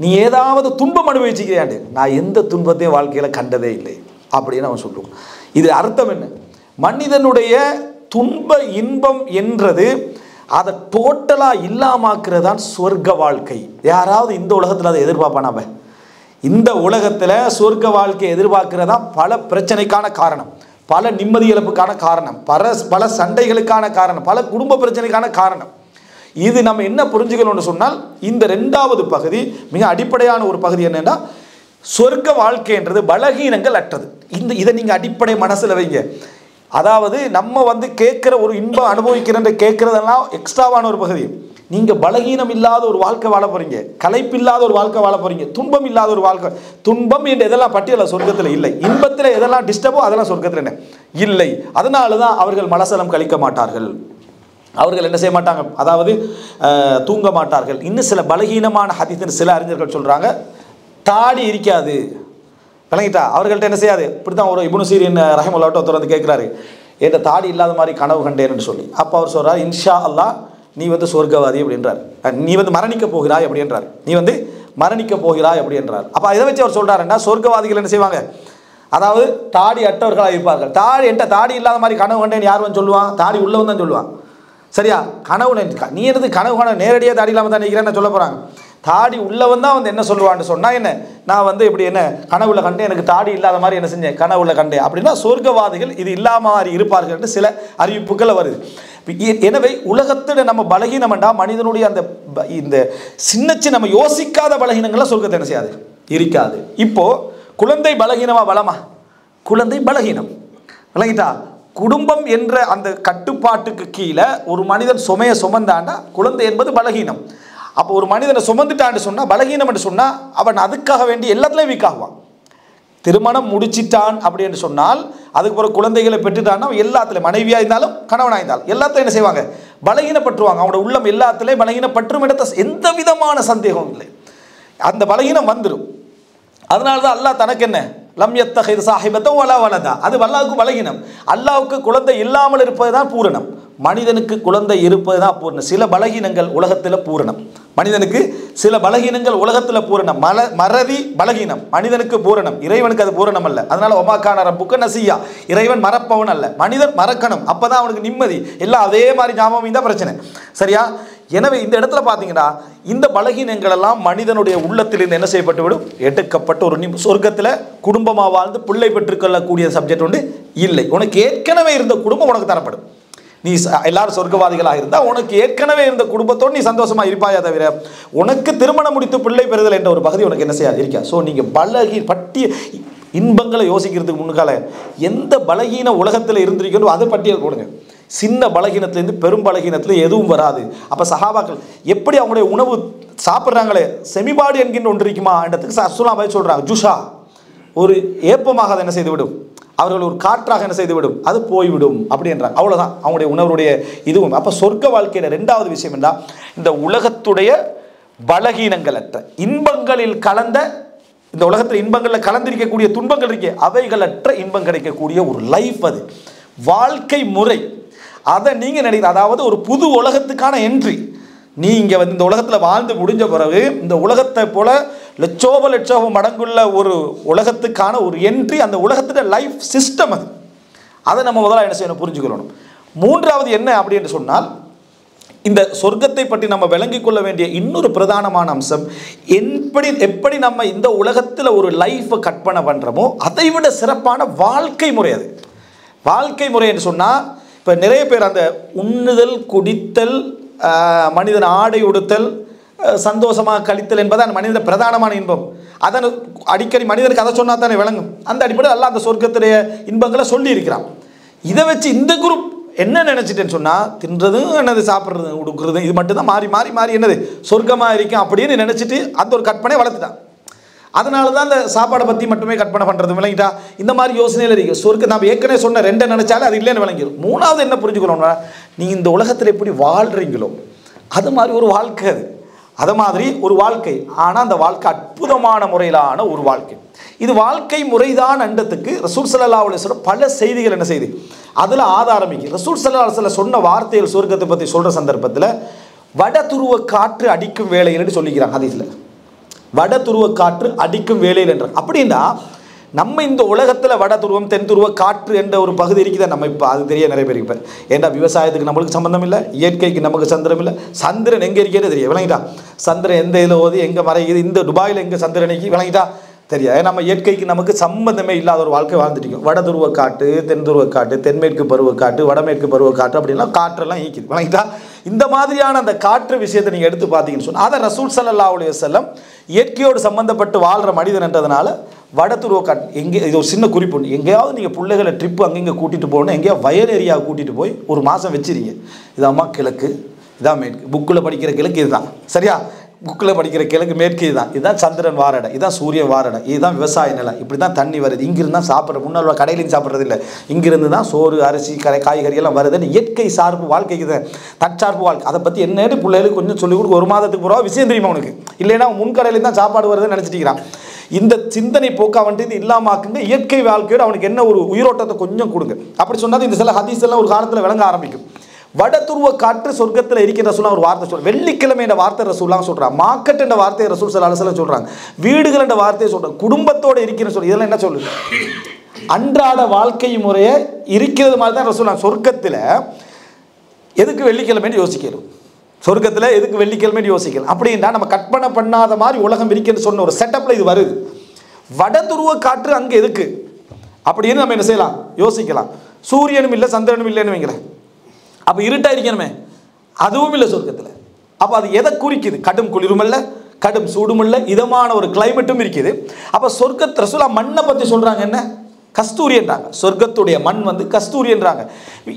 நீ ஏதாவது துன்பம் அனுபவிச்சுக்கிறாண்டு? நான் எந்த துன்பத்தையும் வாழ்க்கையில் கண்டதே இல்லை அப்படின்னு அவன் சொல்லுவான். இது அர்த்தம் என்ன, மனிதனுடைய துன்ப இன்பம் என்றது அதை டோட்டலாக இல்லாமாக்குறது தான் சொர்க்க வாழ்க்கை. யாராவது இந்த உலகத்தில் அதை எதிர்பார்ப்பானாம? இந்த உலகத்தில் சொர்க்க வாழ்க்கையை எதிர்பார்க்கிறதா பல பிரச்சனைக்கான காரணம், பல நிம்மதி இழப்புக்கான காரணம், பல சண்டைகளுக்கான காரணம், பல குடும்ப பிரச்சனைக்கான காரணம். இது நம்ம என்ன புரிஞ்சுக்கணும்னு சொன்னால் இந்த 2வது பகுதி மிக அடிப்படையான ஒரு பகுதி. என்னென்னா சொர்க்க வாழ்க்கைன்றது பலகீனங்கள் அற்றது. இதை நீங்கள் அடிப்படை மனசில் வைங்க. அதாவது நம்ம கேட்குற ஒரு இன்பம் அனுபவிக்கிறன்ற கேட்குறதெல்லாம் எக்ஸ்ட்ராவான ஒரு பகுதி. நீங்கள் பலகீனம் இல்லாத ஒரு வாழ்க்கை வாழ போகிறீங்க, களைப்பில்லாத ஒரு வாழ்க்கை வாழ போகிறீங்க, துன்பம் இல்லாத ஒரு வாழ்க்கை. துன்பம் என்று எதெல்லாம் பட்டியலில் சொர்க்கத்தில் இல்லை, இன்பத்தில் எதெல்லாம் டிஸ்டர்போ அதெல்லாம் சொர்க்கத்தில் என்ன இல்லை. அதனால தான் அவர்கள் மலசலம் கழிக்க மாட்டார்கள், அவர்கள் என்ன செய்ய மாட்டாங்க, அதாவது தூங்க மாட்டார்கள். இன்னும் சில பலகீனமான ஹதீஸ் சில அறிஞர்கள் சொல்கிறாங்க, தாடி இருக்காது, விளங்கிட்டா? அவர்கள்ட்ட என்ன செய்யாது. இப்படி தான் ஒரு இப்னு சீரின் ரஹிமஹுல்லாஹ் ஒருத்தர் கேட்குறாரு, என்ற தாடி இல்லாத மாதிரி கனவு கண்டேன்னு சொல்லி. அப்போ அவர் சொல்கிறார், இன்ஷா அல்லாஹ் நீ சொர்க்கவாதி அப்படின்றார், நீ மரணிக்க போகிறாய் அப்படின்றார், நீ மரணிக்க போகிறாய் அப்படின்றார். அப்போ இதை வச்சு அவர் சொல்கிறாருன்னா சொர்க்கவாதிகள் என்ன செய்வாங்க, அதாவது தாடி அற்றவர்களாக இருப்பார்கள். தாடி இல்லாத மாதிரி கனவு கண்டேன்னு யார் சொல்லுவான்? தாடி உள்ளவன் தான் சொல்லுவான். சரியா? கனவு நீ என்னது கனவு காண நேரடியாக தாடி இல்லாமல் தான் நிற்கிறேன்னு சொல்ல போகிறாங்க. தாடி உள்ளவன் தான் என்ன சொல்லுவான்னு சொன்னால், என்ன நான் இப்படி என்ன கனவுல கண்டேன், எனக்கு தாடி இல்லாத மாதிரி என்ன செஞ்சேன், கனவுல கண்டேன் அப்படின்னா சொர்க்கவாதிகள் இது இல்லாம மாதிரி இருப்பார்கள் என்று சில அறிவிப்புகள் வருது. எனவே உலகத்தில் நம்ம பலகீனம்டா மனிதனுடைய அந்த இந்த சின்ன நம்ம யோசிக்காத பலகீனங்கள்லாம் சொர்க்கத்தை என்ன செய்யாது, இருக்காது. இப்போ குழந்தை பலகீனமா பலமா? குழந்தை பலகீனம், விளங்கிட்டா? குடும்பம் என்ற அந்த கட்டுப்பாட்டுக்கு கீழே ஒரு மனிதன் சுமையை சுமந்தாண்டா குழந்தை என்பது பலகீனம். அப்போ ஒரு மனிதனை சுமந்துட்டான்னு சொன்னால் பலகீனம் என்று சொன்னால் அவன் அதுக்காக வேண்டி எல்லாத்துலேயும் வீக் ஆகுவான். திருமணம் முடிச்சிட்டான் அப்படின்னு சொன்னால் அதுக்கு பிறகு குழந்தைகளை பெற்றுட்டான்னா எல்லாத்துலேயும், மனைவியாக இருந்தாலும் கணவனாக இருந்தாலும் எல்லாத்தையும் என்ன செய்வாங்க, பலகீனப்பட்டுருவாங்க. அவனோட உள்ளம் எல்லாத்துலேயும் பலகீனப்பற்றும் இடத்த எந்த விதமான சந்தேகம் இல்லை, அந்த பலகீனம் வந்துடும். அதனால தான் அல்லாஹ் தனக்கு என்ன லம் யத்தஹித் சாஹிபத்தன் வலா வலதா, அது அல்லாஹ்வுக்கு பலகீனம். அல்லாஹ்வுக்கு குழந்தை இல்லாமல் இருப்பது தான் பூரணம், மனிதனுக்கு குழந்தை இருப்பது தான் பூரணம். சில பலகீனங்கள் உலகத்தில் பூரணம், மனிதனுக்கு சில பலகீனங்கள் உலகத்தில் பூரணம். மறதி பலகீனம் மனிதனுக்கு பூரணம், இறைவனுக்கு அது பூரணம் அல்ல. அதனால ஒமாக்கான ரப்புக்க நசியா, இறைவன் மறப்பவன் அல்ல, மனிதன் மறக்கணும், அப்பதான் அவனுக்கு நிம்மதி. எல்லாம் அதே மாதிரி ஞாபகம் தான் பிரச்சனை. சரியா? எனவே இந்த இடத்துல பார்த்தீங்கன்னா இந்த பலகீனங்கள் எல்லாம் மனிதனுடைய உள்ளத்திலிருந்து என்ன செய்யப்பட்டு விடும், எடுக்கப்பட்ட ஒரு சொர்க்கத்தில் குடும்பமாக வாழ்ந்து பிள்ளை பெற்றுக்கொள்ளக்கூடிய சப்ஜெக்ட் ஒன்று இல்லை. உனக்கு ஏற்கனவே இருந்த குடும்பம் உனக்கு தரப்படும். நீ எல்லாரும் சொர்க்கவாதிகளாக இருந்தால் உனக்கு ஏற்கனவே இருந்த குடும்பத்தோடு நீ சந்தோஷமாக இருப்பாயா தவிர உனக்கு திருமணம் முடித்து பிள்ளை பெறுதல் என்ற ஒரு பகுதி உனக்கு என்ன செய்யாது இருக்கா. ஸோ நீங்கள் பட்டிய இன்பங்களை யோசிக்கிறதுக்கு முன்கால எந்த பலகீன உலகத்தில் இருந்திருக்கணும் அதை பட்டியல் போடுங்க. சின்ன பலகீனத்துலேருந்து பெரும் பலகீனத்தில் எதுவும் வராது. அப்போ சஹாபாக்கள் எப்படி அவங்களுடைய உணவு சாப்பிட்றாங்களே, செமிபாடு என்கின்ற ஒன்று இருக்குமா என்றதுக்கு ரசூலுல்லாஹ் போய் சொல்கிறாங்க, ஜுஷா ஒரு ஏப்பமாக அதை என்ன செய்து விடும், அவர்கள் ஒரு காற்றாக என்ன செய்து விடும், அது போய்விடும் அப்படின்றாங்க. அவ்வளோதான் அவங்களுடைய உணவுடைய இதுவும். அப்போ சொர்க்க வாழ்க்கையில் ரெண்டாவது விஷயம் என்றால் இந்த உலகத்துடைய பலகீனங்களற்ற இன்பங்களில் கலந்த, இந்த உலகத்தில் இன்பங்களில் கலந்திருக்கக்கூடிய துன்பங்கள் இருக்கே அவைகளற்ற இன்பம் கிடைக்கக்கூடிய ஒரு லைஃப், அது வாழ்க்கை முறை. அதை நீங்கள் நினைக்கிற, அதாவது ஒரு புது உலகத்துக்கான என்ட்ரி. நீங்கள் வந்து இந்த உலகத்தில் வாழ்ந்து முடிஞ்ச பிறகு இந்த உலகத்தை போல லட்சோப மடங்குள்ள ஒரு உலகத்துக்கான ஒரு என்ட்ரி, அந்த உலகத்துடைய லைஃப் சிஸ்டம் அது. அதை நம்ம முதல்ல என்ன செய்யணும், புரிஞ்சுக்கணும். மூன்றாவது என்ன அப்படின்னு சொன்னால், இந்த சொர்க்கத்தை பற்றி நம்ம விளங்கிக் கொள்ள வேண்டிய இன்னொரு பிரதானமான அம்சம், எப்படி நம்ம இந்த உலகத்தில் ஒரு லைஃப்பை கற்பனை பண்ணுறோமோ அதை விட சிறப்பான வாழ்க்கை முறை அது. வாழ்க்கை முறை என்று சொன்னால், இப்போ நிறைய பேர் அந்த உண்ணுதல், குடித்தல், மனிதன் ஆடை உடுத்தல், சந்தோஷமாக கழித்தல் என்பது அந்த மனிதன் பிரதானமான இன்பம். அதன் அடிக்கடி மனிதனுக்கு அதை சொன்னால் தானே விளங்கும். அந்த அடிப்படையில் எல்லாம் அந்த சொர்க்கத்துடைய இன்பங்களை சொல்லி இருக்கிறான். இதை வச்சு இந்த குரூப் என்ன நினச்சிட்டேன்னு சொன்னால், தின்றதும் என்னது, சாப்பிட்றதும் உடுக்குறதும் இது மட்டும்தான் மாறி மாறி மாறி என்னது சொர்க்கமாக இருக்கும் அப்படின்னு நினச்சிட்டு அந்த ஒரு கற்பனை வளர்த்துட்டான். அதனால தான் அந்த சாப்பாடை பற்றி மட்டுமே கற்பனை பண்ணுறது விளங்கிட்டா. இந்த மாதிரி யோசனையில் இருக்குது. சொர்க்க நம்ம ஏற்கனவே சொன்ன ரெண்டை நினச்சாலே அது இல்லைன்னு விளங்கிடும். மூணாவது என்ன புரிஞ்சுக்கணும்னா, நீங்கள் இந்த உலகத்தில் எப்படி வாழ்கிறீங்களோ அது மாதிரி ஒரு வாழ்க்கை அது. அது மாதிரி ஒரு வாழ்க்கை, ஆனால் அந்த வாழ்க்கை அற்புதமான முறையிலான ஒரு வாழ்க்கை. இது வாழ்க்கை முறைதான் அண்டத்துக்கு ரசூல் ஸல்லல்லாஹு அலைஹி வஸல்லம் பல செய்திகள் என்ன செய்து அதில் ஆதாரமிக்கு. ரசூல் ஸல்லல்லாஹு அலைஹி வஸல்லம் சொன்ன வார்த்தைகள் சொர்க்கத்தை பற்றி சொல்கிற சந்தர்ப்பத்தில் வட துருவ காற்று அடிக்கும் வேளையில் சொல்லிக்கிறாங்க ஹதீஸில். வட துருவ காற்று அடிக்கும் வேளையில் என்ற அப்படின்னா, நம்ம இந்த உலகத்தில் வட துருவம் தென் துருவ காற்று என்ற ஒரு பகுதி இருக்குதா, நம்ம இப்போ அது தெரிய நிறைய பேர் இப்போ. ஏன்னா விவசாயத்துக்கு நம்மளுக்கு சம்மந்தம் இல்லை, இயற்கைக்கு நமக்கு சந்திரம் இல்லை. சந்திரன் எங்கே இருக்கிறது தெரியும் விளங்கிட்டா. சந்திரன் எந்த இதில் ஓதி எங்கே மறையுது, இந்த துபாயில் எங்கே சந்திரனைக்கு விளங்கிட்டா தெரியாது. நம்ம இயற்கைக்கு நமக்கு சம்பந்தமே இல்லாத ஒரு வாழ்க்கை வாழ்ந்துட்டோம். வட துருவ காட்டு, தென் துருவ காட்டு, தென்மேற்கு பருவக்காற்று, வடமேற்கு பருவக்காற்று அப்படின்லாம் காற்றெல்லாம் ஈக்குது விளங்கிட்டா. இந்த மாதிரியான அந்த காற்று விஷயத்தை நீங்கள் எடுத்து பார்த்தீங்கன்னு சொன்னால், அதை ரசூல் ஸல்லல்லாஹு அலைஹி வஸல்லம் இயற்கையோடு சம்பந்தப்பட்டு வாழ்கிற மனிதன் என்றதுனால வட துருவ காற்று எங்கே, இது ஒரு சின்ன குறிப்பு ஒன்று. எங்கேயாவது நீங்கள் பிள்ளைகளை ட்ரிப்பு அங்கங்கே கூட்டிகிட்டு போகணும், எங்கேயாவது வயல் ஏரியாவை கூட்டிகிட்டு போய் ஒரு மாதம் வச்சுருங்க. இதாம்மா கிழக்கு, இதான் மேற்கு. புக்கில் படிக்கிற கிழக்கு இதுதான், சரியா? புக்கில் படிக்கிற கிழக்கு மேற்கு இதுதான். இதுதான் சந்திரன் வாரடை, இதுதான் சூரியன் வாரடை, இதுதான் விவசாய நிலம், இப்படி தான் தண்ணி வருது. இங்கிருந்து தான் சாப்பிட்ற, முன்னாள் கடையிலையும் சாப்பிட்றது இல்லை, இங்கிருந்து தான் சோறு, அரிசி, காய்கறி எல்லாம் வருதுன்னு இயற்கை சார்பு வாழ்க்கைக்கு தான் தற்சார்பு வாழ்க்கை. அதை பற்றி என்னன்னு பிள்ளைகளுக்கு கொஞ்சம் சொல்லிக் கொடுக்க ஒரு மாதத்துக்கு போகிறோம் விஷயம் தெரியுமா உனக்கு? இல்லைன்னா முன்கடையிலேருந்து தான் சாப்பாடு வருதுன்னு நினச்சிட்டிக்கிறான். இந்த சிந்தனை போக்கா வந்துட்டு இது இல்லாமாக்குங்க. இயற்கை வாழ்க்கையோடு அவனுக்கு என்ன ஒரு உயிரோட்டத்தை கொஞ்சம் கொடுங்க. அப்படி சொன்னால் இந்த சில ஹதீஸ் எல்லாம் ஒரு காலத்தில் விளங்க ஆரம்பிக்கும். வட துருவ காற்று சொர்க்கத்தில் இருக்கிற ரசூலுல்லாஹ் ஒரு வார்த்தை சொல்கிறார். வெள்ளிக்கிழமை என்ற வார்த்தை ரசூலுல்லாஹ் சொல்கிறாங்க. மார்க்கெட் என்ற வார்த்தையை ரசூல் ஸல்லல்லாஹு அலைஹி வஸல்லம் சொல்கிறாங்க. வீடுகள் என்ற வார்த்தையை சொல்கிறாங்க. குடும்பத்தோடு இருக்கிற சொல், இதெல்லாம் என்ன சொல்லுது? அன்றாட வாழ்க்கை முறையை இருக்கிறது மாதிரி தான் ரசூலுல்லாஹ். சொர்க்கத்தில் எதுக்கு வெள்ளிக்கிழமைன்னு யோசிக்கணும், சொர்க்கத்தில் எதுக்கு வெள்ளிக்கிழமைன்னு யோசிக்கலாம். அப்படின்னா நம்ம கற்பனை பண்ணாத மாதிரி உலகம் இருக்குன்னு சொன்ன ஒரு செட்டப்பில் இது வருது. வட துருவ காற்று அங்கே எதுக்கு அப்படின்னு நம்ம என்ன செய்யலாம், யோசிக்கலாம். சூரியனும் இல்லை சந்திரனும் இல்லைன்னு வைங்களேன், அப்போ இருட்டாக இருக்கணுமே, அதுவும் இல்லை சொர்க்கத்தில். அப்போ அது எதை குறிக்குது? கடும் குளிரும் இல்லை, கடும் சூடும் இல்லை, இதமான ஒரு கிளைமேட்டும் இருக்குது. அப்போ சொர்க்கத்தை ரசூலுல்லாஹ் மண்ணை பற்றி சொல்கிறாங்க, என்ன கஸ்தூரி என்றாங்க. சொர்க்கத்துடைய மண் வந்து கஸ்தூரி என்றாங்க.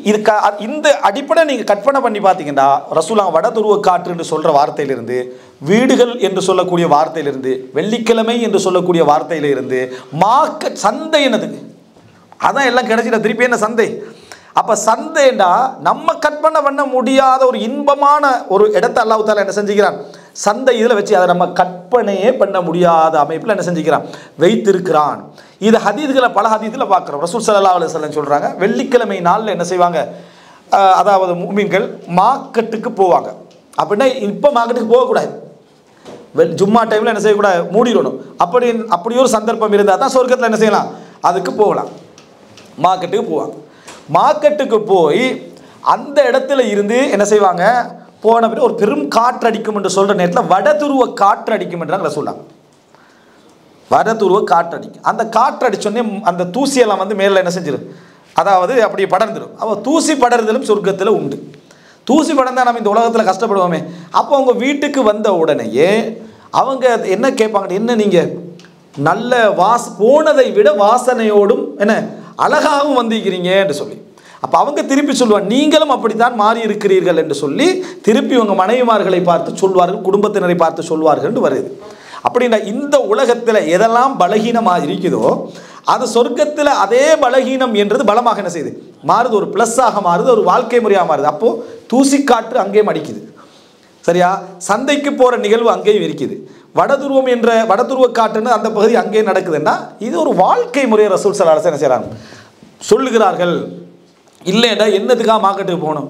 இது இந்த அடிப்படை நீங்கள் கற்பனை பண்ணி பார்த்தீங்கன்னா, ரசூலுல்லாஹ் வட துருவ காற்று என்று சொல்கிற வார்த்தையிலிருந்து, வீடுகள் என்று சொல்லக்கூடிய வார்த்தையிலிருந்து, வெள்ளிக்கிழமை என்று சொல்லக்கூடிய வார்த்தையிலிருந்து, மார்க்கெட் சந்தை என்னதுக்கு, அதான் எல்லாம் கிடைச்சிட திருப்பி என்ன சந்தை. அப்போ சந்தைண்டா நம்ம கற்பனை பண்ண முடியாத ஒரு இன்பமான ஒரு இடத்தை அல்லாஹ் தஆலா என்ன செஞ்சுக்கிறான், சந்தை இதில் வச்சு அதை நம்ம கற்பனையே பண்ண முடியாத அமைப்பில் என்ன செஞ்சுக்கிறான், வைத்திருக்கிறான். இது ஹதீஸ்களை பல ஹதீஸில் பார்க்குறோம். ரசூல் ஸல்லல்லாஹு அலைஹி வஸல்லம் சொல்கிறாங்க, வெள்ளிக்கிழமை நாளில் என்ன செய்வாங்க, அதாவது முஃமின்கள் மார்க்கெட்டுக்கு போவாங்க. அப்படின்னா இப்போ மார்க்கெட்டுக்கு போகக்கூடாது, ஜும்மா டைமில் என்ன செய்யக்கூடாது, மூடிடணும். அப்படி ஒரு சந்தர்ப்பம் இருந்தால் தான் சொர்க்கத்தில் என்ன செய்யலாம், அதுக்கு போகலாம். மார்க்கெட்டுக்கு போவாங்க. மார்க்கெட்டுக்கு போய் அந்த இடத்துல இருந்து என்ன செய்வாங்க, போன பிறகு ஒரு பெரும் காற்று அடிக்கும் என்று சொல்கிற நேரத்தில் வடதுருவ காற்று அடிக்கும் என்றாங்க சொல்லலாம். வடதுருவ காற்று அடிக்கும். அந்த காற்று அடித்தோடனே அந்த தூசியெல்லாம் வந்து மேலே என்ன செஞ்சிடும், அதாவது அப்படி படர்ந்துடும். அப்போ தூசி படர்தலும் சொர்க்கத்தில் உண்டு. தூசி படர்ந்தால் நம்ம இந்த உலகத்தில் கஷ்டப்படுவோமே. அப்போ அவங்க வீட்டுக்கு வந்த உடனேயே அவங்க என்ன கேட்பாங்க, என்ன நீங்கள் நல்ல போனதை விட வாசனையோடும் என்ன அழகாகவும் வந்திருக்கிறீங்க என்று சொல்லி. அப்போ அவங்க திருப்பி சொல்லுவாங்க, நீங்களும் அப்படித்தான் மாறி இருக்கிறீர்கள் என்று சொல்லி திருப்பி உங்கள் மனைவிமார்களை பார்த்து சொல்வார்கள், குடும்பத்தினரை பார்த்து சொல்வார்கள் என்று வருது. அப்படின்னா இந்த உலகத்தில் எதெல்லாம் பலகீனமாக இருக்குதோ அது சொர்க்கத்தில் அதே பலகீனம் என்றது பலமாக என்ன செய்யுது மாறுது, ஒரு ப்ளஸ்ஸாக மாறுது, ஒரு வாழ்க்கை முறையாக மாறுது. அப்போது தூசிக்காற்று அங்கேயும் அடிக்குது. சரியா? சந்தைக்கு போகிற நிகழ்வு அங்கேயும் இருக்குது. வடதுருவம் என்ற வடதுருவ காற்றுன்னு அந்த பகுதி அங்கேயும் நடக்குதுன்னா இது ஒரு வாழ்க்கை முறையை ரசூல் ஸல்லல்லாஹு அலைஹி வஸல்லம் என்ன செய்கிறாங்க சொல்லுகிறார்கள். இல்லைடா என்னதுக்காக மார்க்கெட்டுக்கு போகணும்?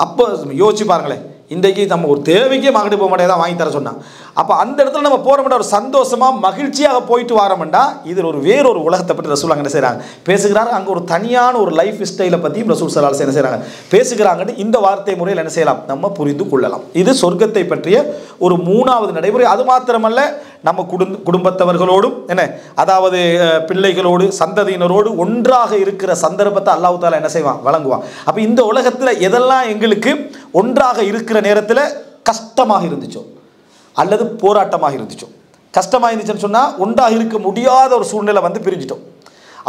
அப்போ யோசிச்சு பாருங்களேன், இன்றைக்கு நம்ம ஒரு தேவைக்கே மார்க்கெட்டுக்கு போக மாட்டேன் தான் வாங்கி தர சொன்னான். அப்போ அந்த இடத்துல நம்ம போகிறோம்னா ஒரு சந்தோஷமாக மகிழ்ச்சியாக போயிட்டு வரோம்னா இதில் ஒரு வேறொரு உலகத்தை பற்றி ரசூல் அங்கே என்ன செய்கிறாங்க பேசுகிறாங்க. அங்கே ஒரு தனியான ஒரு லைஃப் ஸ்டைலை பற்றியும் ரசூல் ஸல்லல்லாஹு அலைஹி வஸல்லம் என்ன செய்கிறாங்க பேசுகிறாங்கன்னு இந்த வார்த்தை முறையில் என்ன செய்யலாம் நம்ம புரிந்து கொள்ளலாம். இது சொர்க்கத்தை பற்றிய ஒரு 3வது நடைமுறை. அது மாத்திரமல்ல, நம்ம குடும்பத்தவர்களோடும் என்ன அதாவது பிள்ளைகளோடு சந்ததியினரோடு ஒன்றாக இருக்கிற சந்தர்ப்பத்தை அல்லாஹ் தஆலா என்ன செய்வான் வழங்குவான். அப்போ இந்த உலகத்தில் எதெல்லாம் எங்களுக்கு ஒன்றாக இருக்கிற நேரத்தில் கஷ்டமாக இருந்துச்சோ அல்லது போராட்டமாக இருந்துச்சோ, கஷ்டமாக இருந்துச்சுன்னு சொன்னால் ஒன்றாக இருக்க முடியாத ஒரு சூழ்நிலை வந்து பிரிஞ்சிட்டோம்.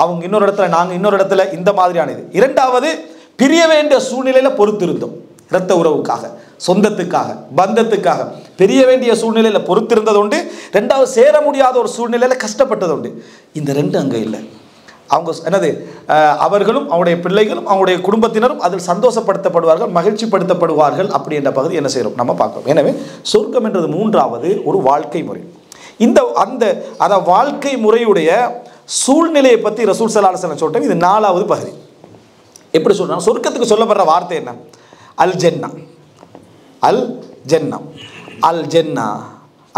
அவங்க இன்னொரு இடத்துல, நாங்கள் இன்னொரு இடத்துல, இந்த மாதிரியானது. 2வது, பிரிய வேண்டிய சூழ்நிலையில் பொறுத்திருந்தோம். இரத்த உறவுக்காக, சொந்தத்துக்காக, பந்தத்துக்காக பிரிய வேண்டிய சூழ்நிலையில் பொறுத்திருந்தது உண்டு. 2வது, சேர முடியாத ஒரு சூழ்நிலையில் கஷ்டப்பட்டது உண்டு. இந்த 2 அங்கே இல்லை. அவங்க என்னது அவர்களும் அவருடைய பிள்ளைகளும் அவங்களுடைய குடும்பத்தினரும் அதில் சந்தோஷப்படுத்தப்படுவார்கள், மகிழ்ச்சிப்படுத்தப்படுவார்கள். அப்படி என்ற பகுதி என்ன செய்கிறோம் நம்ம பார்க்கிறோம். எனவே சொர்க்கம் என்றது 3வது ஒரு வாழ்க்கை முறை. அந்த வாழ்க்கை முறையுடைய சூழ்நிலையை பற்றி ரசூல் ஸல்லல்லாஹு அலைஹி வஸல்லம் சொல்லிட்டு இது 4வது பகுதி. எப்படி சொல்றாங்க? சொர்க்கத்துக்கு சொல்லப்படுற வார்த்தை என்ன? அல் ஜன்னா, அல் ஜன்னா, அல் ஜன்னா,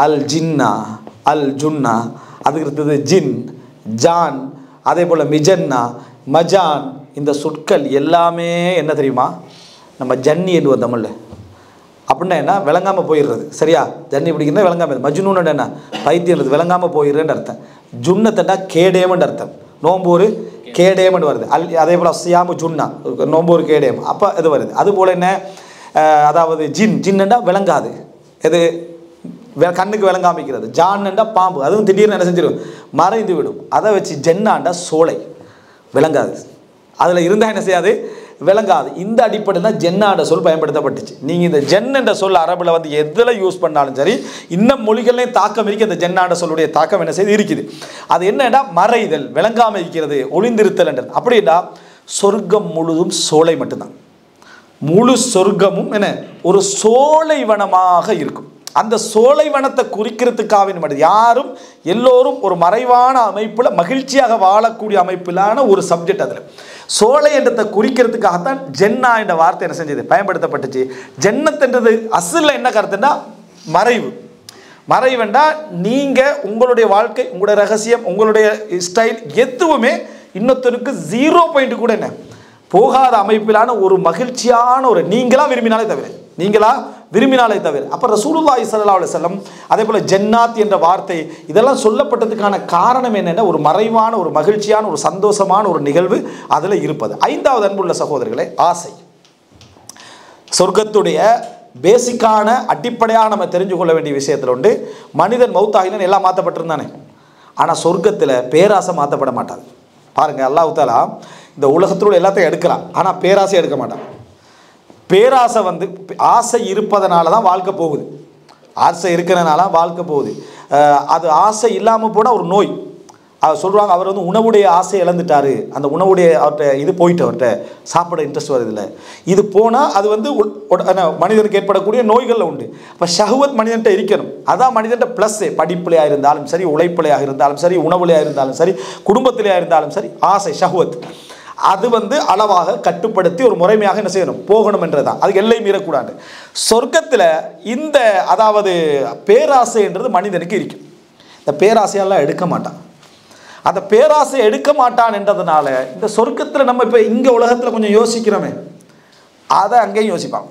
அல் ஜின்னா, அல் ஜுன்னா, அதுக்கு அடுத்தது ஜின், ஜான், அதே போல் மிஜன்னா, மஜான். இந்த சொற்கள் எல்லாமே என்ன தெரியுமா, நம்ம ஜன்னி என்று தமிழில் அப்படின்னா என்ன விளங்காமல் போயிடுறது. சரியா? ஜன்னி பிடிக்கிறதா விளங்காமல். மஜ்னூன்னு என்ன பைத்தியன்றது விளங்காமல் போயிடுறேன்னு அர்த்தம். ஜுன்னத்தண்டா கேடேமன்னு அர்த்தம். நோம்பூர் கேடேமன்னு வருது. அதே போல் சியாமு ஜுன்னா, நோம்பூர் கேடேம். அப்போ இது வருது. அதுபோல் என்ன அதாவது ஜின்னுண்டா விளங்காது, எது கண்ணுக்கு விளங்காமிக்கிறது. ஜான்னுண்டா பாம்பு, அதுவும் திடீர்னு என்ன செஞ்சிடும் மறைந்து விடும். அதை வச்சு ஜென்னாண்டா சோலை, விளங்காது. அதில் இருந்தால் என்ன செய்யாது விளங்காது. இந்த அடிப்படையில் தான் ஜென்னாண்ட சொல் பயன்படுத்தப்பட்டுச்சு. நீங்கள் இந்த ஜென் என்ற சொல் அரபில் வந்து எதில் யூஸ் பண்ணாலும் சரி, இன்னும் மொழிகள்லேயும் தாக்கம் இருக்குது. அந்த ஜென்னாண்ட சொல்லுடைய தாக்கம் என்ன செய்து இருக்குது. அது என்னடா மறைதல், விளங்காமல் இருக்கிறது, ஒளிந்திருத்தல் என்றது. அப்படின்னா சொர்க்கம் முழுதும் சோலை மட்டும்தான். முழு சொர்க்கமும் என்ன ஒரு சோலை வனமாக இருக்கும். அந்த சோலைவனத்தை குறிக்கிறதுக்காக மட்டும் யாரும் எல்லோரும் ஒரு மறைவான அமைப்பில் மகிழ்ச்சியாக வாழக்கூடிய அமைப்பிலான ஒரு சப்ஜெக்ட். அதில் சோலை என்றதை குறிக்கிறதுக்காகத்தான் ஜென்னா என்ற வார்த்தை என்ன செஞ்சது பயன்படுத்தப்பட்டுச்சு. ஜன்னத்ன்றது அசலில் என்ன கருத்துன்னா மறைவு. மறைவுண்டா நீங்கள் உங்களுடைய வாழ்க்கை, உங்களுடைய ரகசியம், உங்களுடைய ஸ்டைல் எதுவுமே இன்னொருத்தருக்கு 0 பாயிண்ட் கூட என்ன போகாத அமைப்பிலான ஒரு மகிழ்ச்சியான ஒரு நீங்களா விரும்பினாலே தவிர அப்போ ரசூலுல்லாஹி ஸல்லல்லாஹு அலைஹி வஸல்லம் அதே போல் ஜன்னாத் என்ற வார்த்தை இதெல்லாம் சொல்லப்பட்டதுக்கான காரணம் என்னென்னா ஒரு மறைவான ஒரு மகிழ்ச்சியான ஒரு சந்தோஷமான ஒரு நிகழ்வு அதில் இருப்பது. 5வது அன்புள்ள சகோதரர்களே, ஆசை. சொர்க்கத்துடைய பேசிக்கான அடிப்படையாக நம்ம தெரிஞ்சு கொள்ள வேண்டிய விஷயத்தில் உண்டு. மனிதன் மௌத்தாகினன் எல்லாம் மாற்றப்பட்டிருந்தானே, ஆனால் சொர்க்கத்தில் பேராசை மாற்றப்பட மாட்டாது. பாருங்கள், அல்லாஹ் தஆலா இந்த உலகத்தோடு எல்லாத்தையும் எடுக்கலாம், ஆனால் பேராசை எடுக்க மாட்டான். பேராசை வந்து ஆசை இருப்பதனால தான் வாழ்க்கை போகுது. ஆசை இருக்கிறதுனால வாழ்க்கை போகுது. அது ஆசை இல்லாமல் போனால் ஒரு நோய். அவர் சொல்கிறாங்க, அவர் வந்து உணவுடைய ஆசை இழந்துட்டார், அந்த உணவுடைய அவர்கிட்ட இது போயிட்டு அவர்கிட்ட சாப்பிட இன்ட்ரெஸ்ட் வருதில்லை. இது போனால் அது வந்து மனிதனுக்கு ஏற்படக்கூடிய நோய்களில் உண்டு. இப்போ ஷஹ்வத் மனிதன்கிட்ட இருக்கணும். அதான் மனிதன்கிட்ட ப்ளஸ்ஸு. படிப்புலையாக இருந்தாலும் சரி, உழைப்புலையாக இருந்தாலும் சரி, உணவுலையாக இருந்தாலும் சரி, குடும்பத்திலையாக இருந்தாலும் சரி, ஆசை ஷஹ்வத் அது வந்து அளவாக கட்டுப்படுத்தி ஒரு முறைமையாக என்ன செய்யணும் போகணும் என்றதான். அதுக்கு எல்லை மீறக்கூடாது. சொர்க்கத்தில் இந்த அதாவது பேராசை என்றது மனிதனுக்கு இருக்கும். இந்த பேராசையெல்லாம் எடுக்க மாட்டான். அந்த பேராசை எடுக்க மாட்டான் என்றதுனால இந்த சொர்க்கத்தில் நம்ம இப்போ இங்கே உலகத்தில் கொஞ்சம் யோசிக்கிறோமே, அதை அங்கேயும் யோசிப்பான்.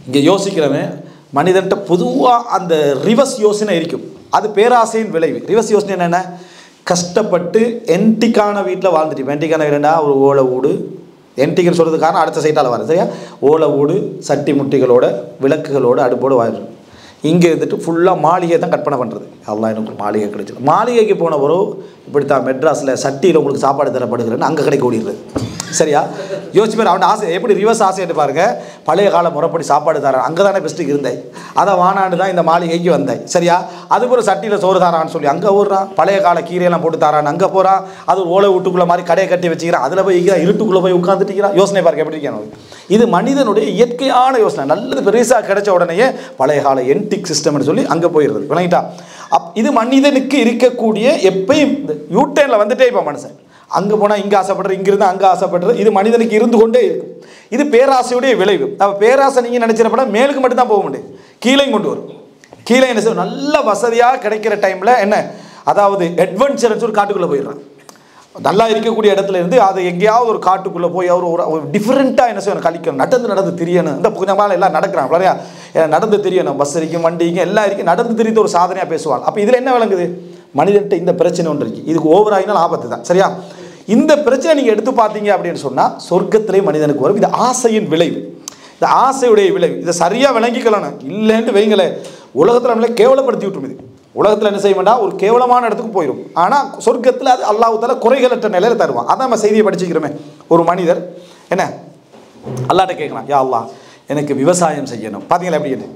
இங்கே யோசிக்கிறவன் மனிதன்ட்ட பொதுவாக அந்த ரிவர்ஸ் யோசனை இருக்கும். அது பேராசையின் விளைவு. ரிவர்ஸ் யோசனை என்னென்ன? கஷ்டப்பட்டு என்டிக்கான வீட்டில் வாழ்ந்துட்டு, என்டிக்கான வீடுனா ஒரு ஓலை வீடு, என்டிக்குன்னு சொல்கிறது காரணம் அடுத்த சைட்டால் வரும், சரியா? ஓலை வீடு, சட்டி முட்டிகளோட, விளக்குகளோட, அடுப்போடு வாழ்றோம். இங்கே இருந்துட்டு ஃபுல்லாக மாளிகை தான் கற்பனை பண்ணுறது. அல்லாஹ் எனக்கு மாளிகை கிடைச்சிடும். மாளிகைக்கு போன ஒரு இப்படித்தான் மெட்ராஸில் சட்டியில் உங்களுக்கு சாப்பாடு தரப்படுகிறேன்னு அங்கே கடைக்கு ஓடிடுறது, சரியா? யோசிச்சு பேர் அவன் ஆசை எப்படி ரிவர்ஸ் ஆசைன்னு பாருங்கள். பழைய கால முறைப்படி சாப்பாடு தரான், அங்கே தானே பெஸ்ட்டுக்கு இருந்தேன், அதை வானாண்டு தான் இந்த மாளிகைக்கு வந்தேன், சரியா? அதுக்கு ஒரு சட்டியில் சோறு தரான்னு சொல்லி அங்கே ஓடுறான். பழைய கால கீரையெல்லாம் போட்டு தரான்னு அங்கே போகிறான். அது ஓலை வீட்டுக்குள்ளே மாதிரி கடையை கட்டி வச்சுக்கிறான். அதில் போய் இருட்டுக்குள்ளே போய் உட்காந்துட்டுக்கிறான். யோசனை பாருங்க எப்படி இருக்கணும். இது மனிதனுடைய இயற்கையான யோசனை. நல்லது பெருசாக கிடைச்ச உடனேயே பழைய கால என்டிக் சிஸ்டம்னு சொல்லி அங்கே போயிடுறது, விளங்கிட்டா? இது மனிதனுக்கு இருக்கக்கூடிய எப்பயும் யூட்டேனில் வந்துட்டே இப்போ மனுஷன் அங்கே போனால் இங்கே ஆசைப்படுறது, இங்கிருந்து அங்கே ஆசைப்படுறது, இது மனிதனுக்கு இருந்து கொண்டே இருக்கும். இது பேராசையுடைய விளைவு. அப்போ பேராசை நீங்கள் நினச்சிடப்பட மேலுக்கு மட்டும்தான் போக முடியும், கீழையும் கொண்டு வரும். கீழே என்ன செய்யும்? நல்ல வசதியாக கிடைக்கிற டைமில் என்ன, அதாவது அட்வென்ச்சர்ஸ் ஒரு காட்டுக்குள்ளே போயிடுறான். நல்லா இருக்கக்கூடிய இடத்துல இருந்து அது எங்கேயாவது ஒரு காட்டுக்குள்ளே போய் அவர் ஒரு டிஃப்ரெண்ட்டாக என்ன செய்யணும், கழிக்கணும், நடந்து தெரியணும். இந்த கொஞ்சம் நாள் எல்லாம் நடக்கிறாங்க நிறையா, நடந்து தெரியணும், பஸ் இருக்கும், வண்டிக்கும் எல்லாம் இருக்குது, நடந்து தெரியுது ஒரு சாதனையாக பேசுவாங்க. அப்போ இதில் என்ன விளங்குது? மனிதன்கிட்ட இந்த பிரச்சனை ஒன்று இருக்குது, இதுக்கு ஓவர் ஆகினால் ஆபத்து தான், சரியா? இந்த பிரச்சனை நீங்கள் எடுத்து பார்த்தீங்க அப்படின்னு சொன்னால் சொர்க்கத்திலே மனிதனுக்கு வரும். இது ஆசையின் விளைவு, இந்த ஆசையுடைய விளைவு. இதை சரியாக விளங்கிக்கலன்னு இல்லைன்ட்டு வைங்களேன், உலகத்தில் நம்மளை கேவலப்படுத்தி விட்டுரும். இது உலகத்தில் என்ன செய்ய வேண்டாம், ஒரு கேவலமான இடத்துக்கு போயிடும். ஆனால் சொர்க்கத்தில் அது அல்லாஹ் தஆலா குறைகளற்ற நிலையில் தருவான். அதான் நம்ம செய்தியை படிச்சுக்கிறோமே. ஒரு மனிதர் என்ன அல்லாஹ்ட்ட கேட்கலாம், யா அல்லாஹ் எனக்கு விவசாயம் செய்யணும். பார்த்தீங்களா எப்படி?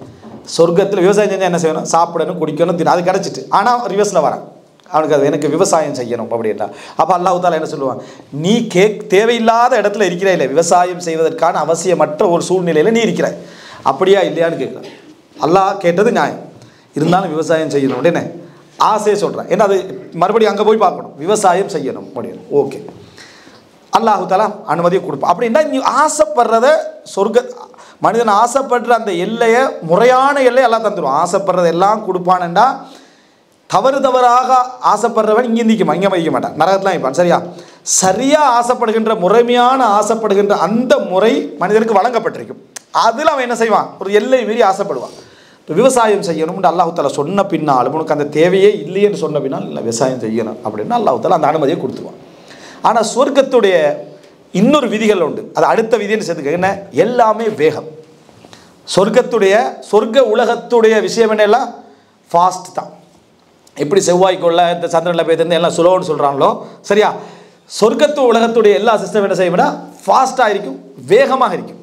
சொர்க்கத்தில் விவசாயம் செஞ்சால் என்ன செய்யணும்? சாப்பிடணும், குடிக்கணும், அது கிடச்சிட்டு. ஆனால் ரிவர்ஸில் வரேன், அவனுக்கு அது எனக்கு விவசாயம் செய்யணும் அப்படின்ட்டா. அப்போ அல்லாஹ் தஆலா என்ன சொல்லுவான்? நீ தேவையில்லாத இடத்துல இருக்கிறாய் இல்லை, விவசாயம் செய்வதற்கான அவசியமற்ற ஒரு சூழ்நிலையில் நீ இருக்கிறாய், அப்படியா இல்லையான்னு கேட்குறான். அல்லாஹ் கேட்டது நியாயம், இருந்தாலும் விவசாயம் செய்யணும் அப்படின்னு ஆசையை சொல்கிறேன். ஏன்னா அது மறுபடியும் அங்கே போய் பார்க்கணும், விவசாயம் செய்யணும் அப்படின்னு. ஓகே, அல்லாஹ் தஆலா அனுமதியை கொடுப்பான். அப்படின்னா நீ ஆசைப்படுறத மனிதன் ஆசைப்படுற அந்த எல்லையை, முறையான எல்லையை எல்லாம் தந்துடுவான். ஆசைப்படுறத எல்லாம் கொடுப்பான்டா. தவறாக ஆசைப்படுறவன் இங்கே நிற்குமா, இங்கே வைக்க மாட்டான், நரகத்தில் வைப்பான், சரியா? சரியாக ஆசைப்படுகின்ற, முறைமையான ஆசைப்படுகின்ற அந்த முறை மனிதனுக்கு வழங்கப்பட்டிருக்கும். அதில் அவன் என்ன செய்வான்? ஒரு எல்லை மீறி ஆசைப்படுவான். இப்போ விவசாயம் செய்யணும்னு அல்லாஹ் தஆலா சொன்ன பின்னால், உனக்கு அந்த தேவையே இல்லைன்னு சொன்ன பின்னால் இல்லை விவசாயம் செய்யணும் அப்படின்னு அல்லாஹ் தஆலா அந்த அனுமதியை கொடுத்துருவான். ஆனால் சொர்க்கத்துடைய இன்னொரு விதிகள் உண்டு, அது அடுத்த விதின்னு சேர்த்துக்க. என்ன? எல்லாமே வேகம். சொர்க்க உலகத்துடைய விஷயம் என்ன? எல்லாம் ஃபாஸ்ட் தான். எப்படி செவ்வாய்க்குள்ள இந்த சந்திரனில் போய் எல்லாம் சுலோன்னு சொல்கிறாங்களோ, சரியா? சொர்க்கத்து உலகத்துடைய எல்லா சிஸ்டம் என்ன செய்யும்னா ஃபாஸ்ட்டாக இருக்கும், வேகமாக இருக்கும்.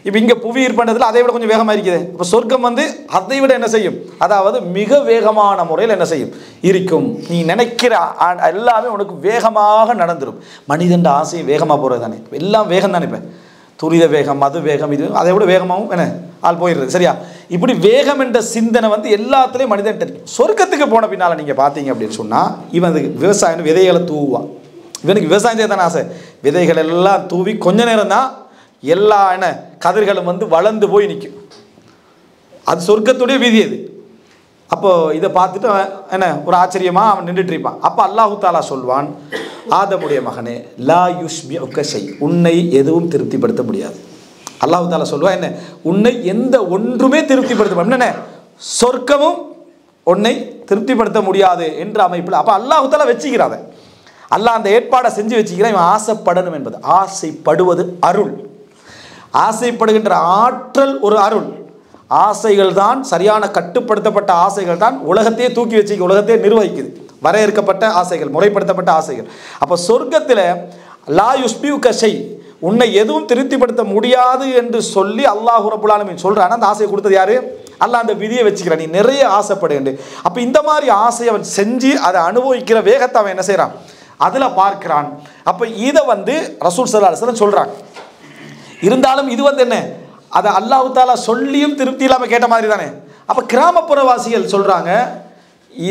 இப்போ இங்கே புவி ஈர்ப்பண்டதில் அதை விட கொஞ்சம் வேகமாக இருக்குது. இப்போ சொர்க்கம் வந்து அதை விட என்ன செய்யும்? அதாவது மிக வேகமான முறையில் என்ன செய்யும்? இருக்கும். நீ நினைக்கிற எல்லாமே உனக்கு வேகமாக நடந்துடும். மனிதன் ஆசையும் வேகமாக போகிறது தானே, எல்லாம் வேகம் தானே. இப்போ துரித வேகம், அது வேகம், இது அதை விட வேகமாகவும் என்ன ஆள் போயிடுறது, சரியா? இப்படி வேகம் என்ற சிந்தனை வந்து எல்லாத்துலேயும் மனிதன் இருக்கும். சொர்க்கத்துக்கு போன பின்னால் நீங்கள் பார்த்தீங்க அப்படின்னு சொன்னால், இவன் விவசாயம் விதைகளை தூவான். இவனுக்கு விவசாயம் செய்ய தானே ஆசை. விதைகள் எல்லாம் தூவி கொஞ்ச நேரம் தான் எல்லா என்ன கதிர்களும் வந்து வளர்ந்து போய் நிற்கும். அது சொர்க்கத்துடைய விதி அது. அப்போது இதை பார்த்துட்டு என்ன ஒரு ஆச்சரியமாக அவன் நின்றுட்டு இருப்பான். அப்போ அல்லாஹ் தஆலா சொல்வான், ஆதமுடைய மகனே, லா யுஷ்பிஉக ஷை, உன்னை எதுவும் திருப்திப்படுத்த முடியாது. அல்லாஹ் தஆலா சொல்வான், என்ன, உன்னை எந்த ஒன்றுமே திருப்திப்படுத்த என்ன, சொர்க்கமும் உன்னை திருப்திப்படுத்த முடியாது என்ற அமைப்பில். அப்போ அல்லாஹ் தஆலா வச்சுக்கிறாத, அல்லாஹ் அந்த ஏற்பாடை செஞ்சு வச்சுக்கிறான். இவன் ஆசைப்படணும் என்பது. ஆசைப்படுவது அருள், ஆசைப்படுகின்ற ஆற்றல் ஒரு அருள். ஆசைகள் தான், சரியான கட்டுப்படுத்தப்பட்ட ஆசைகள் தான் உலகத்தையே தூக்கி வச்சுக்க, உலகத்தையே நிர்வகிக்குது. வரையறுக்கப்பட்ட ஆசைகள், முறைப்படுத்தப்பட்ட ஆசைகள். அப்போ சொர்க்கத்தில் லா யுஷ்பிஉக ஷை, உன்னை எதுவும் திருப்திப்படுத்த முடியாது என்று சொல்லி அல்லாஹ் ரப்புல் ஆலமீன் சொல்கிறான். அந்த ஆசையை கொடுத்தது யாரு? அல்லாஹ் அந்த விதியை வச்சுக்கிறான், நீ நிறைய ஆசைப்படுண்டு. அப்போ இந்த மாதிரி ஆசையை அவன் செஞ்சு அதை அனுபவிக்கிற வேகத்தை அவன் என்ன செய்கிறான்? அதில் பார்க்கிறான். அப்போ இதை வந்து ரசூல் ஸல்லல்லாஹு அலைஹி வஸல்லம் சொல்கிறாங்க. இருந்தாலும் இது வந்து என்ன, அதை அல்லாஹ் தஆலா சொல்லியும் திருப்தி இல்லாமல் கேட்ட மாதிரி தானே. அப்போ கிராமப்புறவாசிகள் சொல்கிறாங்க,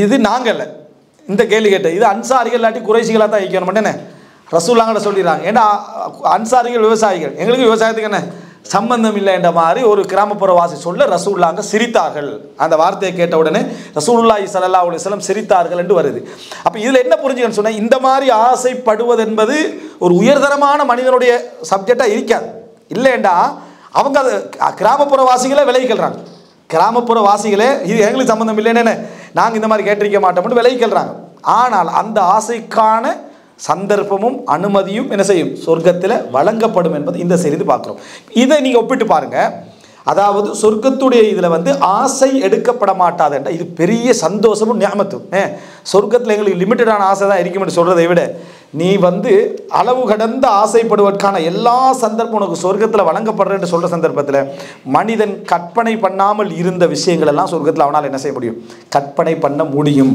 இது நாங்கள் இல்லை இந்த கேள்வி கேட்ட, இது அன்சாரிகள் இல்லாட்டி குறைசிகளாக தான் வைக்கணும் என்ன ரசூலுல்லாஹ்கிட்ட சொல்லிடுறாங்க. ஏன்னா அன்சாரிகள் விவசாயிகள், எங்களுக்கு விவசாயத்துக்கு என்ன சம்பந்தம் இல்லை என்ற மாதிரி ஒரு கிராமப்புறவாசி சொல்ல ரசூலுல்லாஹ் சிரித்தார்கள். அந்த வார்த்தையை கேட்ட உடனே ரசூலுல்லாஹி ஸல்லல்லாஹு அலைஹி வஸல்லம் சிரித்தார்கள் என்று வருது. அப்போ இதில் என்ன புரிஞ்சுக்கன்னு சொன்னால், இந்த மாதிரி ஆசைப்படுவது என்பது ஒரு உயர்தரமான மனிதனுடைய சப்ஜெக்டாக இருக்காது. இல்லைண்டா அவங்க அது கிராமப்புற வாசிகளே விலகிக்கிறாங்க. கிராமப்புற வாசிகளே இது எங்களுக்கு சம்பந்தம் இல்லைன்னு நாங்கள் இந்த மாதிரி கேட்டிருக்க மாட்டோம்னு விலகிக்கிறாங்க. ஆனால் அந்த ஆசைக்கான சந்தர்ப்பமும் அனுமதியும் என்ன செய்யும், சொர்க்கத்தில் வழங்கப்படும் என்பது இந்த செய்தி பார்க்குறோம். இதை நீங்கள் ஒப்பிட்டு பாருங்கள். அதாவது சொர்க்கத்துடைய இதில் வந்து ஆசை எடுக்கப்பட மாட்டாது என்ற இது பெரிய சந்தோஷமும் நியாமத்தும். சொர்க்கத்தில் எங்களுக்கு லிமிட்டடான ஆசை தான் இருக்கும்னு சொல்கிறதை விட நீ வந்து அளவு கடந்த ஆசைப்படுவதற்கான எல்லா சந்தர்ப்பம் உனக்கு சொர்க்கத்தில் வழங்கப்படுறேன்னு சொல்கிற சந்தர்ப்பத்தில் மனிதன் கற்பனை பண்ணாமல் இருந்த விஷயங்கள் எல்லாம் சொர்க்கத்தில் அவனால் என்ன செய்ய முடியும், கற்பனை பண்ண முடியும்.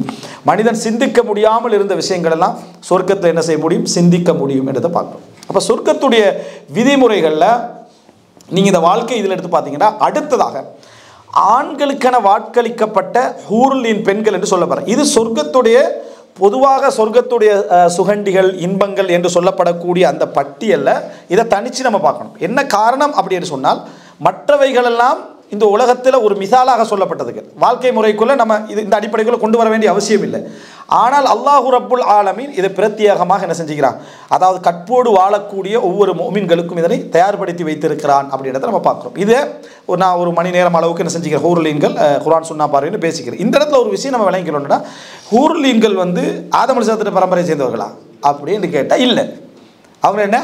மனிதன் சிந்திக்க முடியாமல் இருந்த விஷயங்கள் எல்லாம் சொர்க்கத்தில் என்ன செய்ய முடியும், சிந்திக்க முடியும் என்றதை பார்க்கணும். அப்போ சொர்க்கத்துடைய விதிமுறைகளில் நீங்கள் இந்த வாழ்க்கை இதில் எடுத்து பார்த்தீங்கன்னா அடுத்ததாக ஆண்களுக்கென வாக்களிக்கப்பட்ட ஹூர்லின் பெண்கள் என்று சொல்லப்படுற இது சொர்க்கத்துடைய பொதுவாக சொர்க்கத்துடைய சுகண்டிகள் இன்பங்கள் என்று சொல்லப்படக்கூடிய அந்த பட்டியலில் இதை தனித்து நம்ம பார்க்கணும். என்ன காரணம் அப்படின்னு சொன்னால் மற்றவைகளெல்லாம் இந்த உலகத்தில் ஒரு மிசாலாக சொல்லப்பட்டதுக்கு வாழ்க்கை முறைக்குள்ளே நம்ம இது இந்த அடிப்படைக்குள்ளே கொண்டு வர வேண்டிய அவசியம் இல்லை. ஆனால் அல்லாஹு ரப்புல் ஆலமீன் இதை பிரத்யேகமாக என்ன செஞ்சுக்கிறான், அதாவது கற்போடு வாழக்கூடிய ஒவ்வொரு மோமின்களுக்கும் இதனை தயார்படுத்தி வைத்திருக்கிறான் அப்படின்றத நம்ம பார்க்குறோம். இதை நான் ஒரு மணி நேரம் அளவுக்கு என்ன செஞ்சுக்கிறேன், ஹூர்லீன்கள் குர்ஆன் சுன்னா பார்வைன்னு பேசிக்கிறேன். இந்த இடத்துல ஒரு விஷயம் நம்ம விளங்கிக்கணும்னா ஹூர்லீன்கள் வந்து ஆதம் அலைஹிஸ்ஸலாத்து பரம்பரையை சேர்ந்தவர்களா அப்படின்னு கேட்டால் இல்லை. அவங்க என்ன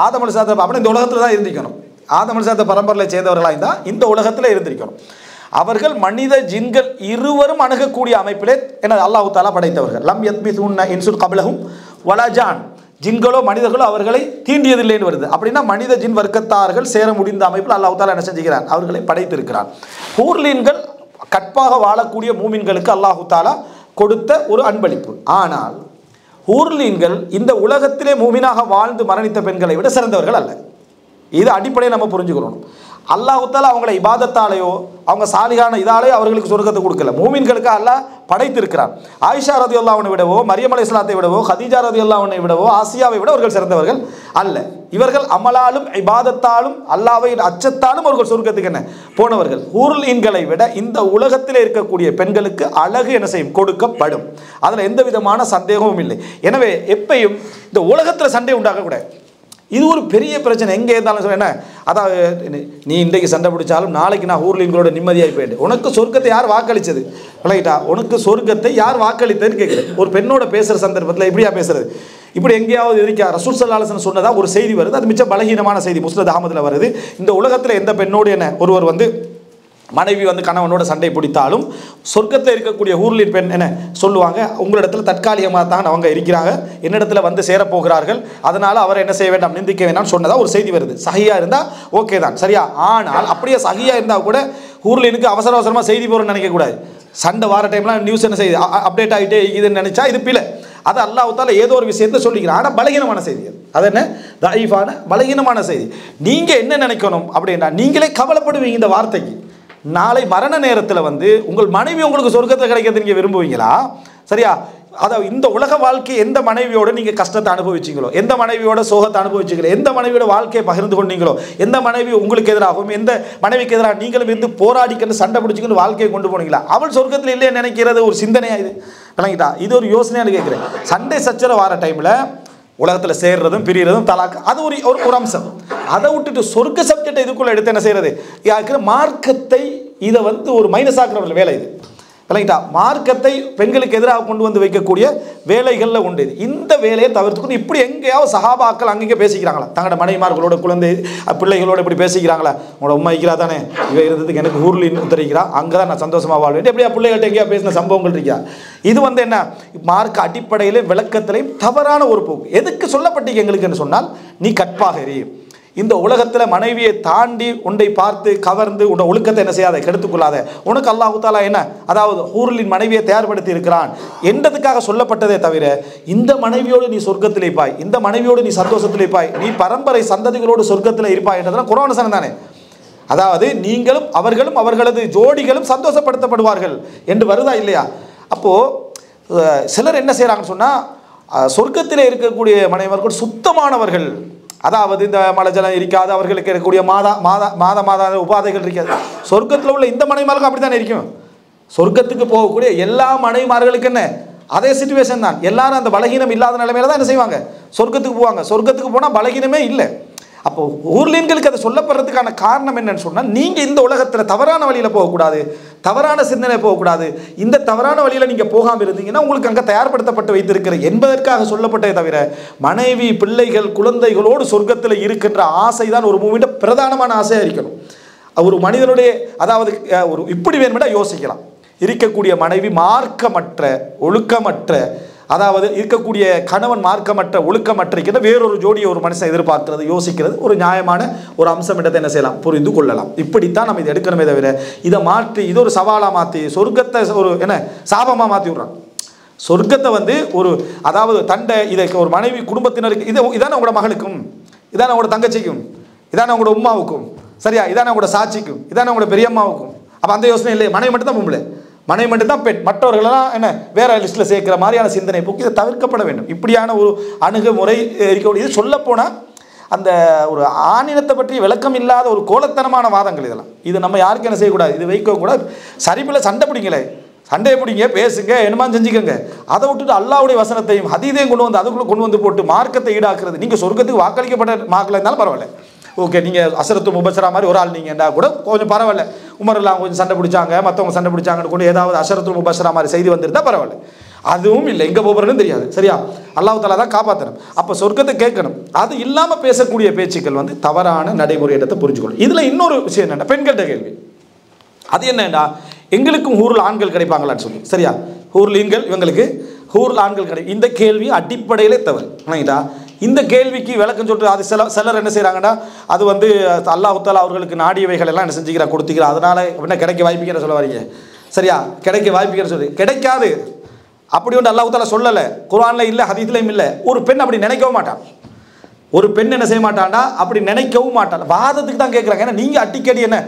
ஆதம் அலைஹிஸ்ஸலாத்து அப்படி இந்த உலகத்தில் தான் இருந்திக்கணும். ஆதம் அலைஹிஸ்ஸலாத்து பரம்பரையில் சேர்ந்தவர்களாக இருந்தால் இந்த உலகத்தில் இருந்திருக்கணும். அவர்கள் மனித ஜின்கள் இருவரும் அணுகக்கூடிய அமைப்பிலே என்ன அல்லாஹ் தஆலா படைத்தவர்கள். லம் யத்மிதுன்ன இன்சுன் கப்லஹும் வலா ஜான், ஜின்களோ மனிதர்களோ அவர்களை தீண்டியதில்லைன்னு வருது. அப்படின்னா மனித ஜின் வர்க்கத்தார்கள் சேர முடிந்த அமைப்பில் அல்லாஹ் தஆலா என்ன செஞ்சுக்கிறான், அவர்களை படைத்திருக்கிறான். ஹூர்லீன்கள் கற்பாக வாழக்கூடிய மூமின்களுக்கு அல்லாஹ் தஆலா கொடுத்த ஒரு அன்பளிப்பு. ஆனால் ஹூர்லீன்கள் இந்த உலகத்திலே மூமினாக வாழ்ந்து மரணித்த பெண்களை விட சிறந்தவர்கள் அல்ல. இது அடிப்படையை நம்ம புரிஞ்சுக்கணும். அல்லாஹ் தஆலா அவங்களை இபாதத்தாலேயோ அவங்க சாலிகான இதாலேயோ அவர்களுக்கு சொர்க்கத்தை கொடுக்கல. மூமின்களுக்கு அல்லாஹ் படைத்திருக்கிறான். ஆயிஷா ரலியல்லாஹு அன்ஹா விடவோ, மரியம் அலைஹிஸ்ஸலாத்தை விடவோ, கதீஜா ரலியல்லாஹு அன்ஹா விடவோ, ஆசியாவை விட அவர்கள் சிறந்தவர்கள் அல்ல. இவர்கள் அமலாலும் இபாதத்தாலும் அல்லாஹ்வை அச்சத்தாலும் அவர்கள் சொர்க்கத்துக்கு என்ன போனவர்கள். ஹூர்லீன்களை விட இந்த உலகத்தில் இருக்கக்கூடிய பெண்களுக்கு அழகு என்ன செய்யும், கொடுக்கப்படும். அதில் எந்த விதமான சந்தேகமும் இல்லை. எனவே எப்பையும் இந்த உலகத்தில் சண்டை உண்டாக்கக்கூடாது. இது ஒரு பெரிய பிரச்சனை. எங்கே இருந்தாலும் சொல்ல என்ன, அதாவது நீ இன்றைக்கு சண்டை பிடிச்சாலும் நாளைக்கு நான் ஹூர்லீன்களோட நிம்மதியாகி போயிட்டு உனக்கு சொர்க்கத்தை யார் வாக்களித்தது விளங்கிட்டா, உனக்கு சொர்க்கத்தை யார் வாக்களித்ததுன்னு கேட்குறேன். ஒரு பெண்ணோட பேசுகிற சந்தர்ப்பத்தில் இப்படியா பேசுறது, இப்படி எங்கேயாவது இருக்கா? ரசூல் ஸல்லல்லாஹு அலைஹி வஸல்லம் சொன்னதா ஒரு செய்தி வருது, அது மிச்சம் பலகீனமான செய்தி. முஸ்னத் அஹ்மதில் வருது, இந்த உலகத்தில் எந்த பெண்ணோடு என்ன ஒருவர் வந்து மனைவி வந்து கணவனோட சண்டை பிடித்தாலும் சொர்க்கத்தில் இருக்கக்கூடிய ஹூர்லின் பெண் என்ன சொல்லுவாங்க, உங்களிடத்தில் தற்காலிகமாக தான் அவங்க இருக்கிறாங்க, என்னிடத்தில் வந்து சேரப்போகிறார்கள், அதனால் அவரை என்ன செய்ய வேண்டாம், நிந்திக்க வேண்டாம்னு சொன்னதாக ஒரு செய்தி வருது. சஹியாக இருந்தால் ஓகே தான், சரியா? ஆனால் அப்படியே சஹியாக இருந்தால் கூட ஹூர்லினுக்கு அவசர அவசரமாக செய்தி போகிறோன்னு நினைக்கக்கூடாது. சண்டை வார டைம்லாம் நியூஸ் என்ன செய்யுது, அப்டேட் ஆகிட்டே இதுன்னு நினச்சா இது பிழை. அது அல்லாஹ் தஆலா ஏதோ ஒரு விஷயத்தை சொல்லிக்கிறான். ஆனால் பலகீனமான செய்தி அது என்ன, தஈஃபான பலகீனமான செய்தி. நீங்கள் என்ன நினைக்கணும் அப்படின்னா, நீங்களே கவலைப்படுவீங்க இந்த வார்த்தைக்கு. நாளை மரண நேரத்தில் வந்து உங்கள் மனைவி உங்களுக்கு சொர்க்கத்தை கிடைக்கிறது நீங்கள் விரும்புவீங்களா? சரியா? அதாவது இந்த உலக வாழ்க்கை எந்த மனைவியோட நீங்கள் கஷ்டத்தை அனுபவிச்சிங்களோ, எந்த மனைவியோட சோகத்தை அனுபவிச்சிங்களோ, எந்த மனைவியோட வாழ்க்கையை பகிர்ந்து கொண்டீங்களோ, எந்த மனைவி உங்களுக்கு எதிராகவும் எந்த மனைவிக்கு எதிராக நீங்களும் இருந்து போராடிக்கன்னு சண்டை பிடிச்சிக்கன்னு வாழ்க்கையை கொண்டு போனீங்களா, அவள் சொர்க்கத்தில் இல்லையே நினைக்கிறது ஒரு சிந்தனையாக இது விளங்கிட்டா? இது ஒரு யோசனையானு கேட்குறேன். சண்டை சச்சரவு வர டைமில் உலகத்தில் சேர்றதும் பிரிகிறதும் தலாக்கு அது ஒரு அம்சம். அதை விட்டுட்டு சொர்க்க சப்ஜெக்டை இதுக்குள்ளே எடுத்து என்ன செய்கிறது, யாருக்கிற மார்க்கத்தை இதை வந்து ஒரு மைனஸ் ஆக்குற வேலை இது விளங்கிட்டா? மார்க்கத்தை பெண்களுக்கு எதிராக கொண்டு வந்து வைக்கக்கூடிய வேலைகளில் உண்டு. இந்த வேலையை தவிர்த்துக்கணும். இப்படி எங்கேயாவது சஹாபாக்கள் அங்கங்கே பேசிக்கிறாங்களா, தங்களோட மனைவிமார்களோட குழந்தை பிள்ளைகளோட இப்படி பேசிக்கிறாங்களா? உங்களோட உண்மை இருக்கிறா தானே, இவ இருந்ததுக்கு எனக்கு ஹூர்லின்னு உத்தரிக்கிறா, அங்கே தான் நான் சந்தோஷமாக வாழ்வேன், எப்படியா பிள்ளைகள்ட்ட எங்கேயா பேசின சம்பவங்கள் இருக்கா? இது வந்து என்ன, மார்க்க அடிப்படையில் விளக்கத்திலையும் தவறான ஒரு போக்கு. எதுக்கு சொல்லப்பட்டீங்க எங்களுக்குன்னு சொன்னால், நீ கற்பாக எரி, இந்த உலகத்தில் மனைவியை தாண்டி உன்னை பார்த்து கவர்ந்து உன்னை ஒழுக்கத்தை என்ன செய்யாத, கெடுத்துக்கொள்ளாத. உனக்கு அல்லாஹ் தஆலா என்ன, அதாவது ஹூர்லின் மனைவியை தயார்படுத்தி இருக்கிறான் என்றதுக்காக சொல்லப்பட்டதே தவிர, இந்த மனைவியோடு நீ சொர்க்கத்தில் இருப்பாய், இந்த மனைவியோடு நீ சந்தோஷத்தில் இருப்பாய், நீ பரம்பரை சந்ததிகளோடு சொர்க்கத்தில் இருப்பாய் என்றதெல்லாம் குர்ஆன் வசனம் தானே. அதாவது நீங்களும் அவர்களும் அவர்களது ஜோடிகளும் சந்தோஷப்படுத்தப்படுவார்கள் என்று வருதா இல்லையா? அப்போது சிலர் என்ன செய்கிறாங்கன்னு சொன்னால், சொர்க்கத்தில் இருக்கக்கூடிய மனைவர்கள் சுத்தமானவர்கள், அதாவது இந்த மலஜலம் இருக்காது, அவர்களுக்கு இருக்கக்கூடிய மாத உபாதைகள் இருக்காது. சொர்க்கத்தில் உள்ள இந்த மனைவிமார்களும் அப்படி தானே இருக்கும். சொர்க்கத்துக்கு போகக்கூடிய எல்லா மனைவிமார்களுக்கு என்ன அதே சிச்சுவேஷன் தான். எல்லாரும் அந்த பலகீனம் இல்லாத நிலைமையில தான் என்ன செய்வாங்க, சொர்க்கத்துக்கு போவாங்க. சொர்க்கத்துக்கு போனால் பலகீனமே இல்லை. அப்போ ஊர்லீன்களுக்கு அதை சொல்லப்படுறதுக்கான காரணம் என்னன்னு சொன்னால், நீங்கள் இந்த உலகத்தில் தவறான வழியில் போகக்கூடாது, தவறான சிந்தனை போகக்கூடாது, இந்த தவறான வழியில் நீங்கள் போகாமல் இருந்தீங்கன்னா உங்களுக்கு அங்கே தயார்படுத்தப்பட்டு வைத்திருக்கிற என்பதற்காக சொல்லப்பட்டே தவிர, மனைவி பிள்ளைகள் குழந்தைகளோடு சொர்க்கத்தில் இருக்கின்ற ஆசை தான் ஒரு மூவிட பிரதானமான ஆசையாக இருக்கணும். ஒரு மனிதனுடைய, அதாவது ஒரு இப்படி வேணுமெண்டா யோசிக்கலாம், இருக்கக்கூடிய மனைவி மார்க்கமற்ற ஒழுக்கமற்ற, அதாவது இருக்கக்கூடிய கணவன் மார்க்கமற்ற ஒழுக்கமற்ற வேறொரு ஜோடியை ஒரு மனுஷன் எதிர்பார்க்கிறது, யோசிக்கிறது ஒரு நியாயமான ஒரு அம்சம் இடத்தை என்ன செய்யலாம், புரிந்து கொள்ளலாம். இப்படித்தான் நம்ம இதை எடுக்கணுமே தவிர, இதை மாற்றி இது ஒரு சவாலாக மாற்றி சொர்க்கத்தை ஒரு என்ன சாபமாக மாற்றி விட்றான். சொர்க்கத்தை வந்து ஒரு, அதாவது தண்டை இதை ஒரு மனைவி குடும்பத்தினருக்கு இதான உங்களோட மகளுக்கும், இதான உங்களோட தங்கச்சிக்கும், இதான உங்களோட உமாவுக்கும், சரியா, இதான உங்களோட சாட்சிக்கும், இதான உங்களோட பெரியம்மாவுக்கும். அப்போ அந்த யோசனை இல்லை, மனைவி மட்டும் தான் பொம்பளை, மனைவி மட்டும்தான் பெண், மற்றவர்களெல்லாம் என்ன வேற லிஸ்ட்டில் சேர்க்கிற மாதிரியான சிந்தனை போக்கு இதை தவிர்க்கப்பட வேண்டும். இப்படியான ஒரு அணுகுமுறை இருக்கக்கூடிய, இது சொல்லப்போனால் அந்த ஒரு ஆணினத்தை பற்றி விளக்கம் இல்லாத ஒரு கோலத்தனமான வாதங்கள் இதெல்லாம். இது நம்ம யாருக்கும் என்ன செய்யக்கூடாது, இது வைக்கக்கூடாது. சரிபில் சண்டை பிடிங்களே, சண்டையை பிடிங்க, பேசுங்க, என்னமா செஞ்சுக்கோங்க. அதை விட்டுட்டு அல்லாஹ்வுடைய வசனத்தையும் ஹதீஸையும் கொண்டு வந்து அதுக்குள்ளே கொண்டு வந்து போட்டு மார்க்கத்தை ஈடாக்குறது. நீங்கள் சொர்க்கத்துக்கு வாக்களிக்கப்பட்ட மார்க்கில் இருந்தாலும் பரவாயில்ல, ஓகே, நீங்கள் அசரத்து முபஷரா மாதிரி ஒரு ஆள் நீங்கள்டா கூட கொஞ்சம் பரவாயில்ல. உமரெல்லாம் கொஞ்சம் சண்டை பிடிச்சாங்க, மற்றவங்க சண்டை பிடிச்சாங்கன்னு கொண்டு ஏதாவது அசரத்து முபஷரா மாதிரி செய்தி வந்திருந்தால் பரவாயில்ல. அதுவும் இல்லை, எங்கே போகிறதுன்னு தெரியாது, சரியா, அல்லாஹ் தஆலா தான் காப்பாற்றணும். அப்போ சொர்க்கத்தை கேட்கணும். அது இல்லாமல் பேசக்கூடிய பேச்சுக்கள் வந்து தவறான நடைமுறை இடத்தை புரிஞ்சுக்கணும். இதில் இன்னொரு விஷயம் என்னென்னா, பெண்கள்கிட்ட கேள்வி. அது என்னன்னா, எங்களுக்கும் ஊரில் ஆண்கள் கிடைப்பாங்களான்னு சொல்லி, சரியா, ஊர்லீன்கள் இவங்களுக்கு ஊரில் ஆண்கள் கிடைக்கும். இந்த கேள்வி அடிப்படையிலே தவறு. இல்லைங்களா? இந்த கேள்விக்கு விளக்கம் சொல்லிட்டு அது சிலர் என்ன செய்கிறாங்கன்னா, அது வந்து அல்லாஹ் தஆலா அவர்களுக்கு நாடியவைகள் எல்லாம் என்ன செஞ்சுக்கிறா, கொடுத்துக்கிறா, அதனால் என்ன கிடைக்க வாய்ப்புக்கிற சொல்ல வரீங்க, சரியா, கிடைக்க வாய்ப்புக்கிற சொல்லி கிடைக்காது. அப்படி ஒன்று அல்லாஹ் தஆலா சொல்லலை, குர்ஆனில் இல்லை, ஹதீஸ்லையும் இல்லை. ஒரு பெண் அப்படி நினைக்கவும் மாட்டான். ஒரு பெண் என்ன செய்ய மாட்டான்டா, அப்படி நினைக்கவும் மாட்டான். வாதத்துக்கு தான் கேட்குறாங்க. ஏன்னா நீங்கள் அடிக்கடி என்ன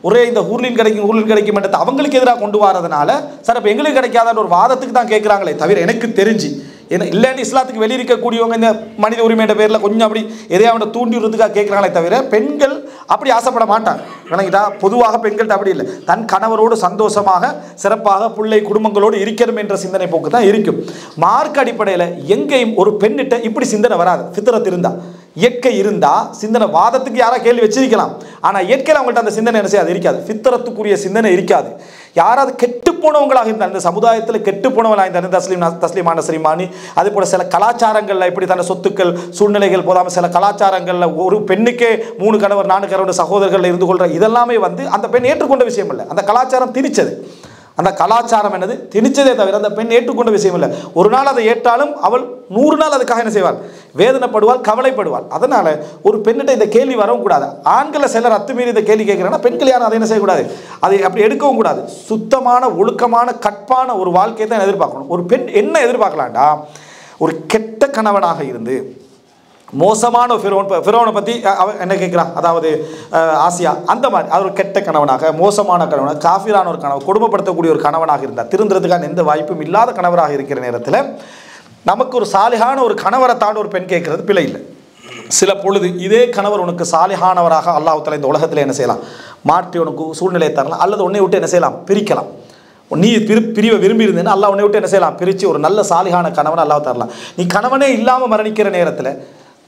ஒரே இந்த ஊர்லின் கிடைக்கும் என்றது அவங்களுக்கு எதிராக கொண்டு வரதுனால, சார் இப்போ எங்களுக்கு கிடைக்காதான்னு ஒரு வாதத்துக்கு தான் கேட்குறாங்களே தவிர, எனக்கு தெரிஞ்சு ஏன்னா இல்லைன்னு இஸ்லாத்துக்கு வெளியிருக்கக்கூடியவங்க இந்த மனித உரிமையோட பேரில் கொஞ்சம் அப்படி எதையாவது தூண்டி விடுறதுக்காக கேட்குறாங்களே தவிர, பெண்கள் அப்படி ஆசைப்பட மாட்டாங்க. விளங்கிட்டா? பொதுவாக பெண்கள்கிட்ட அப்படி இல்லை, தன் கணவரோடு சந்தோஷமாக சிறப்பாக பிள்ளை குடும்பங்களோடு இருக்கணும் என்ற சிந்தனை போக்கு தான் இருக்கும். மார்க் அடிப்படையில் எங்கேயும் ஒரு பெண்ணிட்ட இப்படி சிந்தனை வராது. ஃபித்ரத் இருந்தால், இயற்கை இருந்தால் சிந்தனை, வாதத்துக்கு யாராவது கேள்வி வச்சிருக்கலாம், ஆனால் இயற்கையில் அவங்கள்ட்ட அந்த சிந்தனை என்ன செய்யாது, இருக்காது. ஃபித்ரத்துக்குரிய சிந்தனை இருக்காது. யாராவது கெட்டு போனவங்களாக இருந்தால், இந்த சமுதாயத்தில் கெட்டு போனவங்களாக இருந்தால், தஸ்லீமான ஸ்ரீமானி, அதே போல் சில கலாச்சாரங்களில் இப்படி தன்னை சொத்துக்கள் சூழ்நிலைகள் போதாமல் சில கலாச்சாரங்களில் ஒரு பெண்ணுக்கே 3 கணவர் 4 கணவர் சகோதரர்கள் இருந்து கொள்கிற இதெல்லாமே வந்து அந்த பெண் ஏற்றுக்கொண்ட விஷயம் இல்லை. அந்த கலாச்சாரம் திணிச்சது. அந்த கலாச்சாரம் என்னது திணிச்சதே தவிர அந்த பெண் ஏற்றுக்கொண்ட விஷயம் இல்லை. ஒரு நாள் அதை ஏற்றாலும் அவள் 100 நாள் அதுக்காக என்ன செய்வாள், வேதனைப்படுவாள், கவலைப்படுவாள். அதனால் ஒரு பெண்ணிட்ட இந்த கேள்வி வரவும் கூடாது. ஆண்களை சிலர் அத்துமீறி இந்த கேள்வி கேட்குறாங்கன்னா, பெண்கள் யாரும் அதை என்ன செய்யக்கூடாது, அதை அப்படி எடுக்கவும் கூடாது. சுத்தமான ஒழுக்கமான கற்பான ஒரு வாழ்க்கையை தான் எதிர்பார்க்கணும். ஒரு பெண் என்ன எதிர்பார்க்கலாம்டா, ஒரு கெட்ட கணவனாக இருந்து மோசமான ஃபிரௌனை பற்றி என்ன கேட்குறான், அதாவது ஆசியா அந்த மாதிரி, அது ஒரு கெட்ட கணவனாக, மோசமான கணவனாக, காஃபிரான ஒரு கணவன், கொடுமைப்படுத்தக்கூடிய ஒரு கணவனாக இருந்தால், திருந்துறதுக்கான எந்த வாய்ப்பும் இல்லாத கணவராக இருக்கிற நேரத்தில் நமக்கு ஒரு சாலிகான ஒரு கணவரை தாண்டி ஒரு பெண் கேட்கறது பிழை இல்லை. சில பொழுது இதே கணவர் உனக்கு சாலிகானவராக அல்லாஹ் தஆலா இந்த உலகத்தில் என்ன செய்யலாம், மாற்றி உனக்கு சூழ்நிலையை தரலாம், அல்லது உன்னை விட்டு என்ன செய்யலாம், பிரிக்கலாம். நீ பிரிவை விரும்பி இருந்தேன்னா அல்லாஹ் உன்னை விட்டு என்ன செய்யலாம், பிரித்து ஒரு நல்ல சாலிகான கணவனை அல்லாஹ் தரலாம். நீ கணவனே இல்லாமல் மரணிக்கிற நேரத்தில்,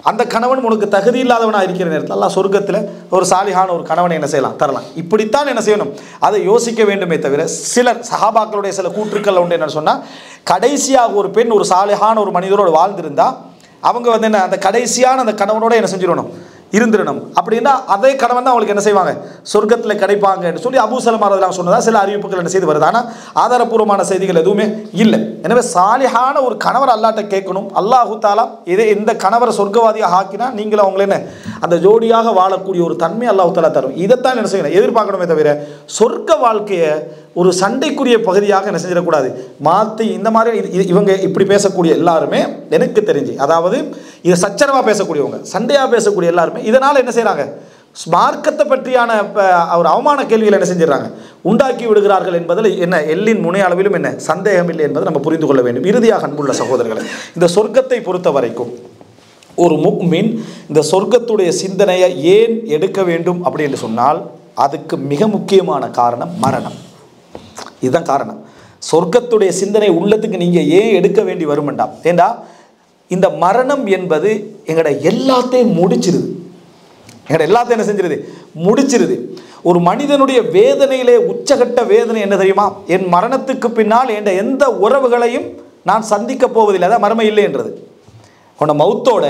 அந்த கணவன் உனக்கு தகுதி இல்லாதவனாக இருக்கிற நேரத்தில் அல்லாஹ் சொர்க்கத்தில் ஒரு சாலிகான ஒரு கணவனை என்ன செய்யலாம், தரலாம். இப்படித்தான் என்ன செய்யணும், அதை யோசிக்க வேண்டுமே தவிர, சிலர் சஹாபாக்களுடைய சில கூற்றுக்கள் உண்டு. என்ன சொன்னால், கடைசியாக ஒரு பெண் ஒரு சாலிகான ஒரு மனிதரோடு வாழ்ந்திருந்தால் அவங்க வந்து என்ன, அந்த கடைசியான அந்த கணவனோட என்ன செஞ்சிடணும், இருந்துடணும். அப்படின்னா அதே கணவன் தான் அவங்களுக்கு என்ன செய்வாங்க, சொர்க்கத்தில் கிடைப்பாங்கன்னு சொல்லி அபூ சலமா ரலியல்லாஹு அன்ஹு சொன்னதா சில அறிவிப்புகள் என்ன செய்து வருது. ஆனால் ஆதாரப்பூர்வமான செய்திகள் எதுவுமே இல்லை. எனவே சாலிஹான ஒரு கணவர் அல்லாஹ்ட்ட கேட்கணும். அல்லாஹ் தஆலா இந்த கணவரை சொர்க்கவாதியாக ஆக்கினா நீங்களும் அவங்கள என்ன அந்த ஜோடியாக வாழக்கூடிய ஒரு தன்மை அல்லாஹ் தஆலா தரும். இதைத்தான் என்ன செய்யணும், எதிர்பார்க்கணுமே தவிர சொர்க்க வாழ்க்கையை ஒரு சண்டைக்குரிய பகுதியாக என்ன செஞ்சிடக்கூடாது, மாற்றி இந்த மாதிரி இவங்க இப்படி பேசக்கூடிய எல்லாருமே எனக்கு தெரிஞ்சு, அதாவது இதை சச்சரவாக பேசக்கூடியவங்க, சண்டையாக பேசக்கூடிய எல்லாருமே இதனால் என்ன செய்கிறாங்க, மார்க்கத்தை பற்றியான ஒரு அவமான கேள்விகள் என்ன செஞ்சிடறாங்க, உண்டாக்கி விடுகிறார்கள் என்பதில் என்ன எல்லின் முனை அளவிலும் என்ன சந்தேகம் இல்லை என்பதை நம்ம புரிந்து கொள்ள வேண்டும். இறுதியாக அன்புள்ள சகோதரர்களை, இந்த சொர்க்கத்தை பொறுத்த வரைக்கும் ஒரு முஃமின் இந்த சொர்க்கத்துடைய சிந்தனையை ஏன் எடுக்க வேண்டும் அப்படின்னு சொன்னால், அதுக்கு மிக முக்கியமான காரணம் மரணம். இதுதான் காரணம். சொர்க்கத்துடைய சிந்தனை உள்ளத்துக்கு நீங்கள் ஏன் எடுக்க வேண்டி வருமெண்டா, ஏண்டா இந்த மரணம் என்பது எங்களோட எல்லாத்தையும் முடிச்சிருது. எங்கட எல்லாத்தையும் என்ன செஞ்சிருது, முடிச்சிருது. ஒரு மனிதனுடைய வேதனையிலே உச்சகட்ட வேதனை என்ன தெரியுமா? என் மரணத்துக்கு பின்னால் என்ற எந்த உறவுகளையும் நான் சந்திக்க போவதில்லை. அதான் மர்ம இல்லைன்றது. உன்னை மௌத்தோட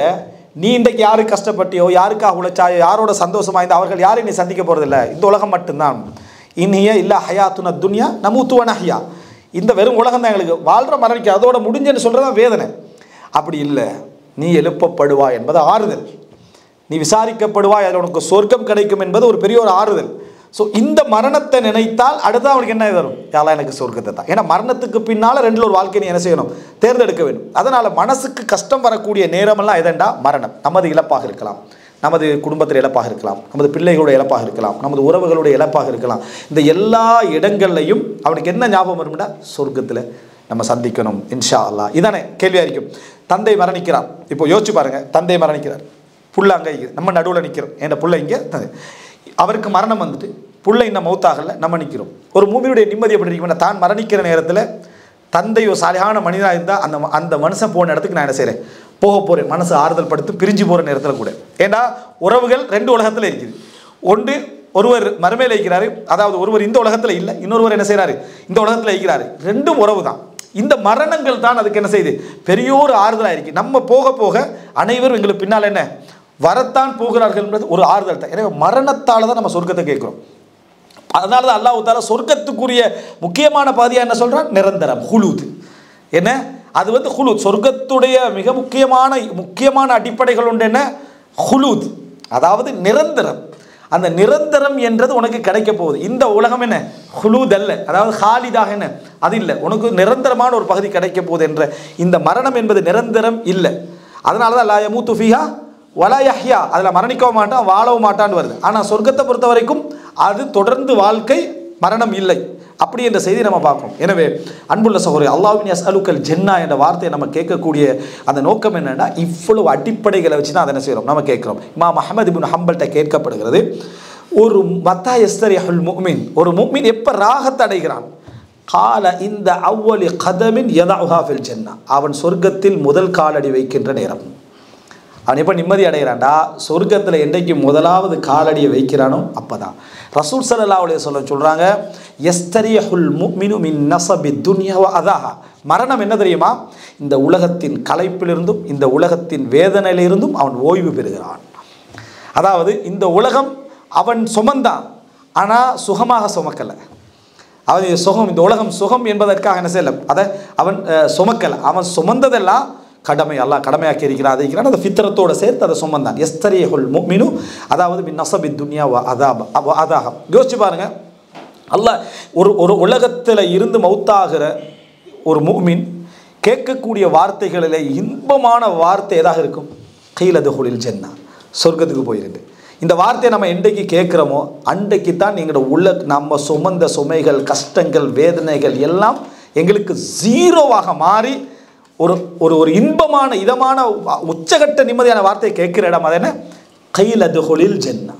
நீ இன்றைக்கு யாருக்கு கஷ்டப்பட்டியோ, யாருக்காக உழைச்சாயோ, யாரோட சந்தோஷமா இருந்தால் அவர்கள் யாரையும் நீ சந்திக்க போகிறதில்லை. இந்த உலகம் மட்டும்தான். இன்ஹிய இல்லா ஹயாத்துன துன்யா நமூத்துவன ஹியா. இந்த வெறும் உலகம் தான் எங்களுக்கு, வாழ்கிற மரணிக்க அதோட முடிஞ்சேன்னு சொல்கிறதான் வேதனை. அப்படி இல்லை, நீ எழுப்பப்படுவாய் என்பது ஆறுதல். நீ விசாரிக்கப்படுவாய், அதில் உனக்கு சொர்க்கம் கிடைக்கும் என்பது ஒரு பெரிய ஒரு ஆறுதல். ஸோ இந்த மரணத்தை நினைத்தால் அடுத்த அவனுக்கு என்ன வரும்? யாரா எனக்கு சொர்க்கத்தை தான். ஏன்னா மரணத்துக்கு பின்னால் ரெண்டில் ஒரு வாழ்க்கை நீ என்ன செய்யணும்? தேர்ந்தெடுக்க வேண்டும். அதனால் மனசுக்கு கஷ்டம் வரக்கூடிய நேரமெல்லாம் எதெண்டா மரணம். நமது இழப்பாக இருக்கலாம், நமது குடும்பத்தில் இழப்பாக இருக்கலாம், நமது பிள்ளைகளுடைய இழப்பாக இருக்கலாம், நமது உறவுகளுடைய இழப்பாக இருக்கலாம். இந்த எல்லா இடங்கள்லையும் அவனுக்கு என்ன ஞாபகம் வரும்னா, சொர்க்கத்தில் நம்ம சந்திக்கணும் இன்ஷா அல்லாஹ். இதானே கேள்வியாக இருக்கும். தந்தை மரணிக்கிறார். இப்போ யோசிச்சு பாருங்கள், தந்தை மரணிக்கிறார், புள்ள அங்கே நம்ம நடுவில் நிற்கிறோம், என் புள்ள இங்கே. அவருக்கு மரணம் வந்துட்டு புள்ள இன்னும் மௌத்தாகல, நம்ம நிற்கிறோம். ஒரு மூமியுடைய நிம்மதி எப்படி இருக்கும்? தான் மரணிக்கிற நேரத்தில் தந்தை ஒரு சாலியான மனிதனாக இருந்தால் அந்த மனுஷன் போன இடத்துக்கு நான் என்ன செய்கிறேன், போக போகிறேன், மனசு ஆறுதல் படுத்து பிரிஞ்சு போகிற நேரத்தில் கூட. ஏன்னா உறவுகள் ரெண்டு உலகத்தில் இருக்குது. ஒன்று ஒருவர் மறுமையில் இருக்கிறாரு, அதாவது ஒருவர் இந்த உலகத்தில் இல்லை, இன்னொருவர் என்ன செய்கிறாரு, இந்த உலகத்தில் இருக்கிறாரு. ரெண்டும் உறவு தான். இந்த மரணங்கள் தான் அதுக்கு என்ன செய்யுது, பெரிய ஒரு ஆறுதலாக இருக்குது. நம்ம போக போக அனைவரும் எங்களுக்கு பின்னால் என்ன வரத்தான் போகிறார்கள் என்பது ஒரு ஆறுதல் தான். எனவே மரணத்தால் தான் நம்ம சொர்க்கத்தை கேட்குறோம். அதனால தான் அல்லாஹ் தஆலா சொர்க்கத்துக்குரிய முக்கியமான பாதியாக என்ன சொல்கிறான்? நிரந்தரம், ஹுலூத். என்ன அது ஹுலூத். சொர்க்கத்துடைய மிக முக்கியமான அடிப்படைகள் உண்டு. என்ன? ஹுலூத், அதாவது நிரந்தரம். அந்த நிரந்தரம் என்றது உனக்கு கிடைக்க போகுது. இந்த உலகம் என்ன ஹுலூத் அல்ல, அதாவது ஹாலிதாக என்ன அது இல்லை. உனக்கு நிரந்தரமான ஒரு பகுதி கிடைக்க போகுது என்ற இந்த மரணம் என்பது நிரந்தரம் இல்லை. அதனால தான் லா யமூத்து ஃபீஹா வலா யஹ்யா, அதில் மரணிக்கவும் மாட்டான் வாழவும் மாட்டான்னு வருது. ஆனால் சொர்க்கத்தை பொறுத்த வரைக்கும் அது தொடர்ந்து வாழ்க்கை, மரணம் இல்லை. அப்படி என்ற செய்தி நம்ம பார்க்கணும். எனவே அன்புள்ள சகோதரி, அல்லாஹ்வின் யஸ்அலுக்கல் ஜன்னா என்ற வார்த்தையை நம்ம கேட்கக்கூடிய அந்த நோக்கம் என்னென்னா, இவ்வளவு அடிப்படைகளை வச்சு தான் அதை என்ன செய்கிறோம், நம்ம கேட்குறோம். இமாம் அஹ்மத் இப்னு ஹம்பல்கிட்ட கேட்கப்படுகிறது, ஒரு மத்தா யஸ்தரிஹுல் முஃமின், ஒரு முஃமின் எப்போ ராகத்தை அடைகிறான்? கால இந்த அவ்வலி கதமின் யதஉஹா ஃபில் ஜன்னா, அவன் சொர்க்கத்தில் முதல் காலடி வைக்கின்ற நேரம். அவன் எப்போ நிம்மதி அடைகிறான்டா? சொர்க்கத்தில் என்றைக்கு முதலாவது காலடியை வைக்கிறானோ அப்போ தான். ரசூல் ஸல்லல்லாஹு அலைஹி வஸல்லம் சொல்கிறாங்க, யஸ்தரிஹுல் முஃமினு மின் நஸபி துன்யா வ அதாஹா. மரணம் என்ன தெரியுமா? இந்த உலகத்தின் களைப்பிலிருந்தும் இந்த உலகத்தின் வேதனையிலிருந்தும் அவன் ஓய்வு பெறுகிறான். அதாவது இந்த உலகம் அவன் சுமந்தான், ஆனால் சுகமாக சுமக்கலை. அவன் சுகம், இந்த உலகம் சுகம் என்பதற்காக என்ன செய்யலை, அதை அவன் சுமக்கலை. அவன் சுமந்ததெல்லாம் கடமை, அல்லாஹ் கடமையாக்கி இருக்கிறான், அதை இருக்கிறான், அந்த ஃபித்ரத்தோடு சேர்த்து அதை சுமந்தான். யஸ்தரிஹுல் முஃமினு, அதாவது மின் நஸபி துன்யா வ அதாஹா. யோசிச்சு பாருங்க, அல்லாஹ் ஒரு உலகத்தில் இருந்து மௌத்தாகிற ஒரு முஃமின் கேட்கக்கூடிய வார்த்தைகளில் இன்பமான வார்த்தை எதாக இருக்கும்? கீல துஹுலில் ஜன்னா, சொர்க்கத்துக்கு போயிருக்கு. இந்த வார்த்தையை நம்ம என்றைக்கு கேட்குறோமோ அன்றைக்கு தான் எங்களோட நம்ம சுமந்த சுமைகள், கஷ்டங்கள், வேதனைகள் எல்லாம் எங்களுக்கு ஜீரோவாக மாறி ஒரு ஒரு இன்பமான இதமான உச்சகட்ட நிம்மதியான வார்த்தையை கேட்கிற இடம் அது என்ன? கீல துஹுலில் ஜன்னா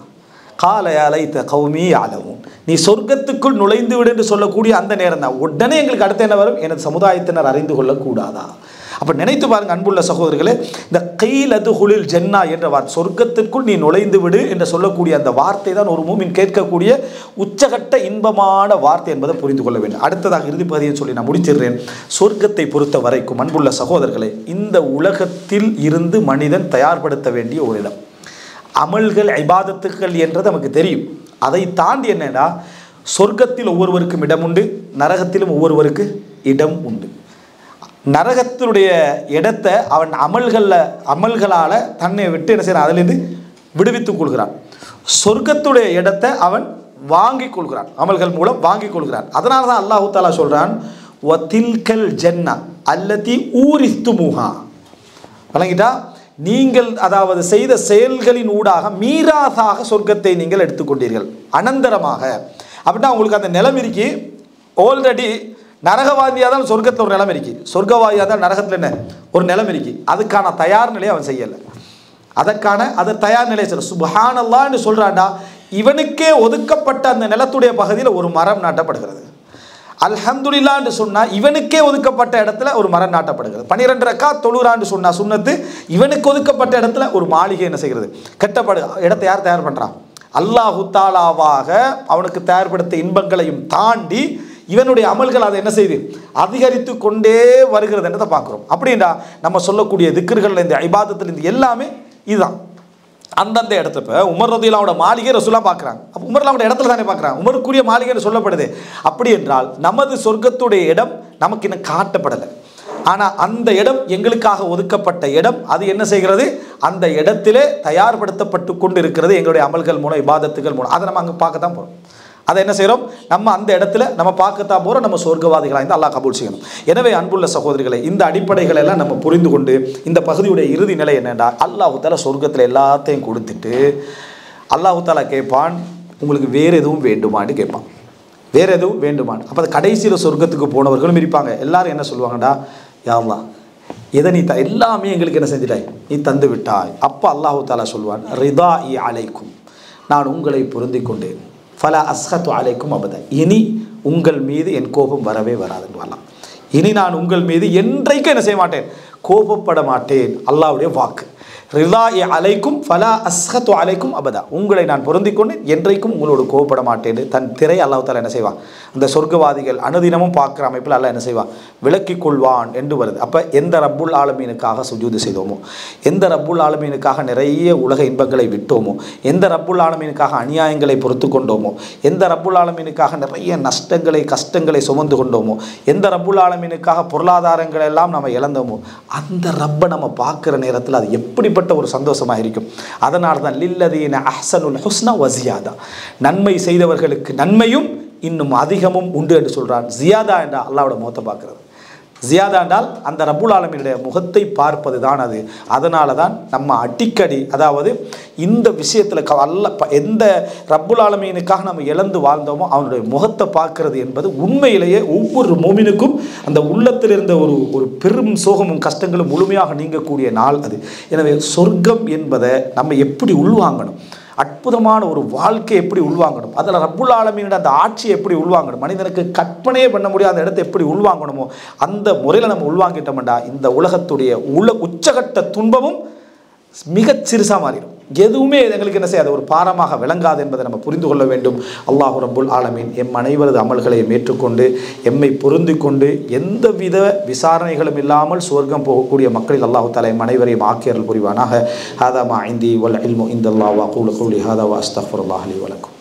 கால யா லைத கௌமி யஅலமூன். நீ சொர்க்கத்துக்குள் நுழைந்து விடு என்று சொல்லக்கூடிய அந்த நேரம் தான். உடனே எங்களுக்கு அடுத்து என்ன வரும்? எனது சமுதாயத்தினர் அறிந்து கொள்ளக்கூடாதா? அப்போ நினைத்து பாருங்கள் அன்புள்ள சகோதரர்களே, இந்த கீல துஹுலில் ஜன்னா என்ற வார்த்தை, சொர்க்கத்திற்குள் நீ நுழைந்து விடு என்று சொல்லக்கூடிய அந்த வார்த்தை தான் ஒரு மூமின் கேட்கக்கூடிய உச்சகட்ட இன்பமான வார்த்தை என்பதை புரிந்து கொள்ள வேண்டும். அடுத்ததாக இறுதி பகுதியை சொல்லி நான் முடிச்சிடுறேன். சொர்க்கத்தை பொறுத்த வரைக்கும் அன்புள்ள சகோதரர்களே, இந்த உலகத்தில் இருந்து மனிதன் தயார்படுத்த வேண்டிய ஒரு இடம். அமல்கள், இபாதத்துக்கள் என்றது நமக்கு தெரியும். அதை தாண்டி என்னன்னா, சொர்க்கத்தில் ஒவ்வொருவருக்கும் இடம் உண்டு, நரகத்திலும் ஒவ்வொருவருக்கு இடம் உண்டு. நரகத்தினுடைய இடத்தை அவன் அமல்களால் தன்னை விட்டு என்ன செய்யறான், அதிலிருந்து விடுவித்துக் கொள்கிறான். சொர்க்கத்துடைய இடத்தை அவன் வாங்கி கொள்கிறான், அமல்கள் மூலம் வாங்கி கொள்கிறான். அதனால தான் அல்லாஹு தஆலா சொல்றான், வதில்கல் ஜன்னா அல்லதி ஊரிஸ்துமுஹா. வழங்கிட்டா, நீங்கள் அதாவது செய்த செயல்களின் ஊடாக மீராசாக சொர்க்கத்தை நீங்கள் எடுத்துக்கொண்டீர்கள் அனந்தரமாக. அப்படின்னா உங்களுக்கு அந்த நிலம் இருக்கி. ஆல்ரெடி நரகவாதியாக தான் சொர்க்கத்தில் ஒரு நிலம் இருக்கு, சொர்க்கவாதியாக தான் நரகத்தில் என்ன ஒரு நிலம் இருக்கு. அதுக்கான தயார் நிலையை அவன் செய்யலை. அதை தயார் நிலையை சொல்ல சுப்ஹானல்லாஹ்னு சொல்கிறான்டா. இவனுக்கே ஒதுக்கப்பட்ட அந்த நிலத்துடைய பகுதியில் ஒரு மரம் நாட்டப்படுகிறது. அல்ஹம்துலில்லாஹ்னு சொன்னால் இவனுக்கே ஒதுக்கப்பட்ட இடத்துல ஒரு மரம் நாட்டப்படுகிறது. 12 ரக்காத் தொழுகிறான்னு சொன்னால் சுன்னத்து, இவனுக்கு ஒதுக்கப்பட்ட இடத்துல ஒரு மாளிகை என்ன செய்கிறது கட்டப்படு. இடத்தை யார் தயார் பண்ணுறான்? அல்லாஹு தாலாவாக அவனுக்கு தயார்படுத்த இன்பங்களையும் தாண்டி இவனுடைய அமல்கள் அதை என்ன செய்து அதிகரித்து கொண்டே வருகிறது என்றதை பார்க்குறோம். அப்படின்னா நம்ம சொல்லக்கூடிய திக்ர்கள், இந்த இபாதத்தில் இந்த எல்லாமே இதுதான். அந்தந்த இடத்துல இப்போ உமர் ரலியல்லாஹு மாளிகை ரசூலா பார்க்குறாங்க. அப்போ உமர்லாவோட இடத்துல தானே பார்க்குறாங்க. உமருக்குரிய மாளிகைன்னு சொல்லப்படுது. அப்படி என்றால் நமது சொர்க்கத்துடைய இடம் நமக்கு இன்னும் காட்டப்படலை. ஆனால் அந்த இடம் எங்களுக்காக ஒதுக்கப்பட்ட இடம். அது என்ன செய்கிறது? அந்த இடத்திலே தயார்படுத்தப்பட்டு கொண்டு இருக்கிறது எங்களுடைய அமல்கள் மூலம், இபாதத்துகள் மூலம். அதை நம்ம அங்கே பார்க்க தான் போகிறோம். அதை என்ன செய்கிறோம்? நம்ம அந்த இடத்துல நம்ம பார்க்கத்தான் போகிறோம். நம்ம சொர்க்கவாதிகளாக இருந்து அல்லாஹ் கபூல் செய்யணும். எனவே அன்புள்ள சகோதரிகளை, இந்த அடிப்படைகளை எல்லாம் நம்ம புரிந்து கொண்டு இந்த பகுதியுடைய இறுதி நிலை என்னென்னா, அல்லாஹு தாலா சொர்க்கத்தில் எல்லாத்தையும் கொடுத்துட்டு அல்லாஹு தாலா கேட்பான், உங்களுக்கு வேறு எதுவும் வேண்டுமான்னு கேட்பான். வேறு எதுவும் வேண்டுமான்னு. அப்போ அது கடைசியில் சொர்க்கத்துக்கு போனவர்களும் இருப்பாங்க. எல்லாரும் என்ன சொல்லுவாங்கடா, யா அல்லாஹ் எதை நீ எல்லாமே எங்களுக்கு என்ன செஞ்சிட்டாய், நீ தந்து விட்டாய். அப்போ அல்லாஹு தாலா சொல்வான், ரிதா இ அலைக்கும், நான் உங்களை பொருந்தி கொண்டேன். ஃபலா அஸ்ஹத்து அலைக்கும் அபதா, இனி உங்கள் மீது என் கோபம் வரவே வராதுன்னு வரலாம். இனி நான் உங்கள் மீது என்றைக்கும் என்ன செய்ய மாட்டேன், கோபப்பட மாட்டேன். அல்லாஹ்வுடைய வாக்கு. ரிதா இ அலைக்கும் ஃபலா அஸ்ஹத்து அலைக்கும் அபதா, உங்களை நான் பொருந்தி கொண்டேன், என்றைக்கும் உங்களோடு கோபப்பட மாட்டேன். தன் திரை அல்லாஹ் தாலா என்ன செய்வான், அந்த சொர்க்கவாதிகள் அனுதினமும் பார்க்குற அமைப்பில் அல்லாஹ் என்ன செய்வான், விளக்கி கொள்வான் என்று வருது. அப்போ எந்த ரப்புல் ஆலமீனுக்காக சுஜூது செய்தோமோ, எந்த ரப்புல் ஆலமீனுக்காக நிறைய உலக இன்பங்களை விட்டோமோ, எந்த ரப்புல் ஆலமீனுக்காக அநியாயங்களை பொறுத்து கொண்டோமோ, எந்த ரப்புல் ஆலமீனுக்காக நிறைய நஷ்டங்களை கஷ்டங்களை சுமந்து கொண்டோமோ, எந்த ரப்புல் ஆலமீனுக்காக பொருளாதாரங்கள் எல்லாம் நம்ம இழந்தோமோ, அந்த ரப்பை நம்ம பார்க்குற நேரத்தில் அது எப்படிப்பட்ட ஒரு சந்தோஷமாக இருக்கும். அதனால தான் லில்லதீன அஹ்ஸனுல் ஹுஸ்னா வஸியாதா, நன்மை செய்தவர்களுக்கு நன்மையும் இன்னும் அதிகமும் உண்டு என்று சொல்கிறான். ஜியாதா என்றால் அல்லாஹ்வோட முகத்தை பார்க்குறது. ஜியாதா என்றால் அந்த ரப்புல் ஆலமீனுடைய முகத்தை பார்ப்பது தான் அது. அதனால தான் நம்ம அடிக்கடி, அதாவது இந்த விஷயத்தில் எந்த ரப்புல் ஆலமீனுக்காக நம்ம இழந்து வாழ்ந்தோமோ அவனுடைய முகத்தை பார்க்கறது என்பது உண்மையிலேயே ஒவ்வொரு மோமினுக்கும் அந்த உள்ளத்தில் இருந்த ஒரு பெரும் சோகமும் கஷ்டங்களும் முழுமையாக நீங்கக்கூடிய நாள் அது. எனவே சொர்க்கம் என்பதை நம்ம எப்படி உள்வாங்கணும், அற்புதமான ஒரு வாழ்க்கை எப்படி உள்வாங்கணும், அதில் ரப்புல் ஆலமீனோட அந்த ஆட்சியை எப்படி உள்வாங்கணும், மனிதனுக்கு கற்பனையே பண்ண முடியாத அந்த இடத்தை எப்படி உள்வாங்கணுமோ அந்த முறையில் நம்ம உள்வாங்கிட்டோம்டா இந்த உலகத்துடைய உச்சகட்ட துன்பமும் மிகச் சிறுசாக மாறிடும். எதுவுமே எங்களுக்கு என்ன செய்யாது, ஒரு பாரமாக விளங்காது என்பதை நம்ம புரிந்து கொள்ள வேண்டும். அல்லாஹு ரப்புல் ஆலமீன் எம் அனைவரது அமல்களையும் ஏற்றுக்கொண்டு எம்மை பொருந்தி கொண்டு எந்தவித விசாரணைகளும் இல்லாமல் சுவர்க்கம் போகக்கூடிய மக்களில் அல்லாஹு தஆலா எம் அனைவரையும் ஆக்கியருள் புரிவானாக. ஹாதா மா இந்தி வல் இல்மு இந்தல்லாஹ் வ அகூலு கௌலி ஹாதா வ அஸ்தக்ஃபிருல்லாஹ் லி வ லக்கும்.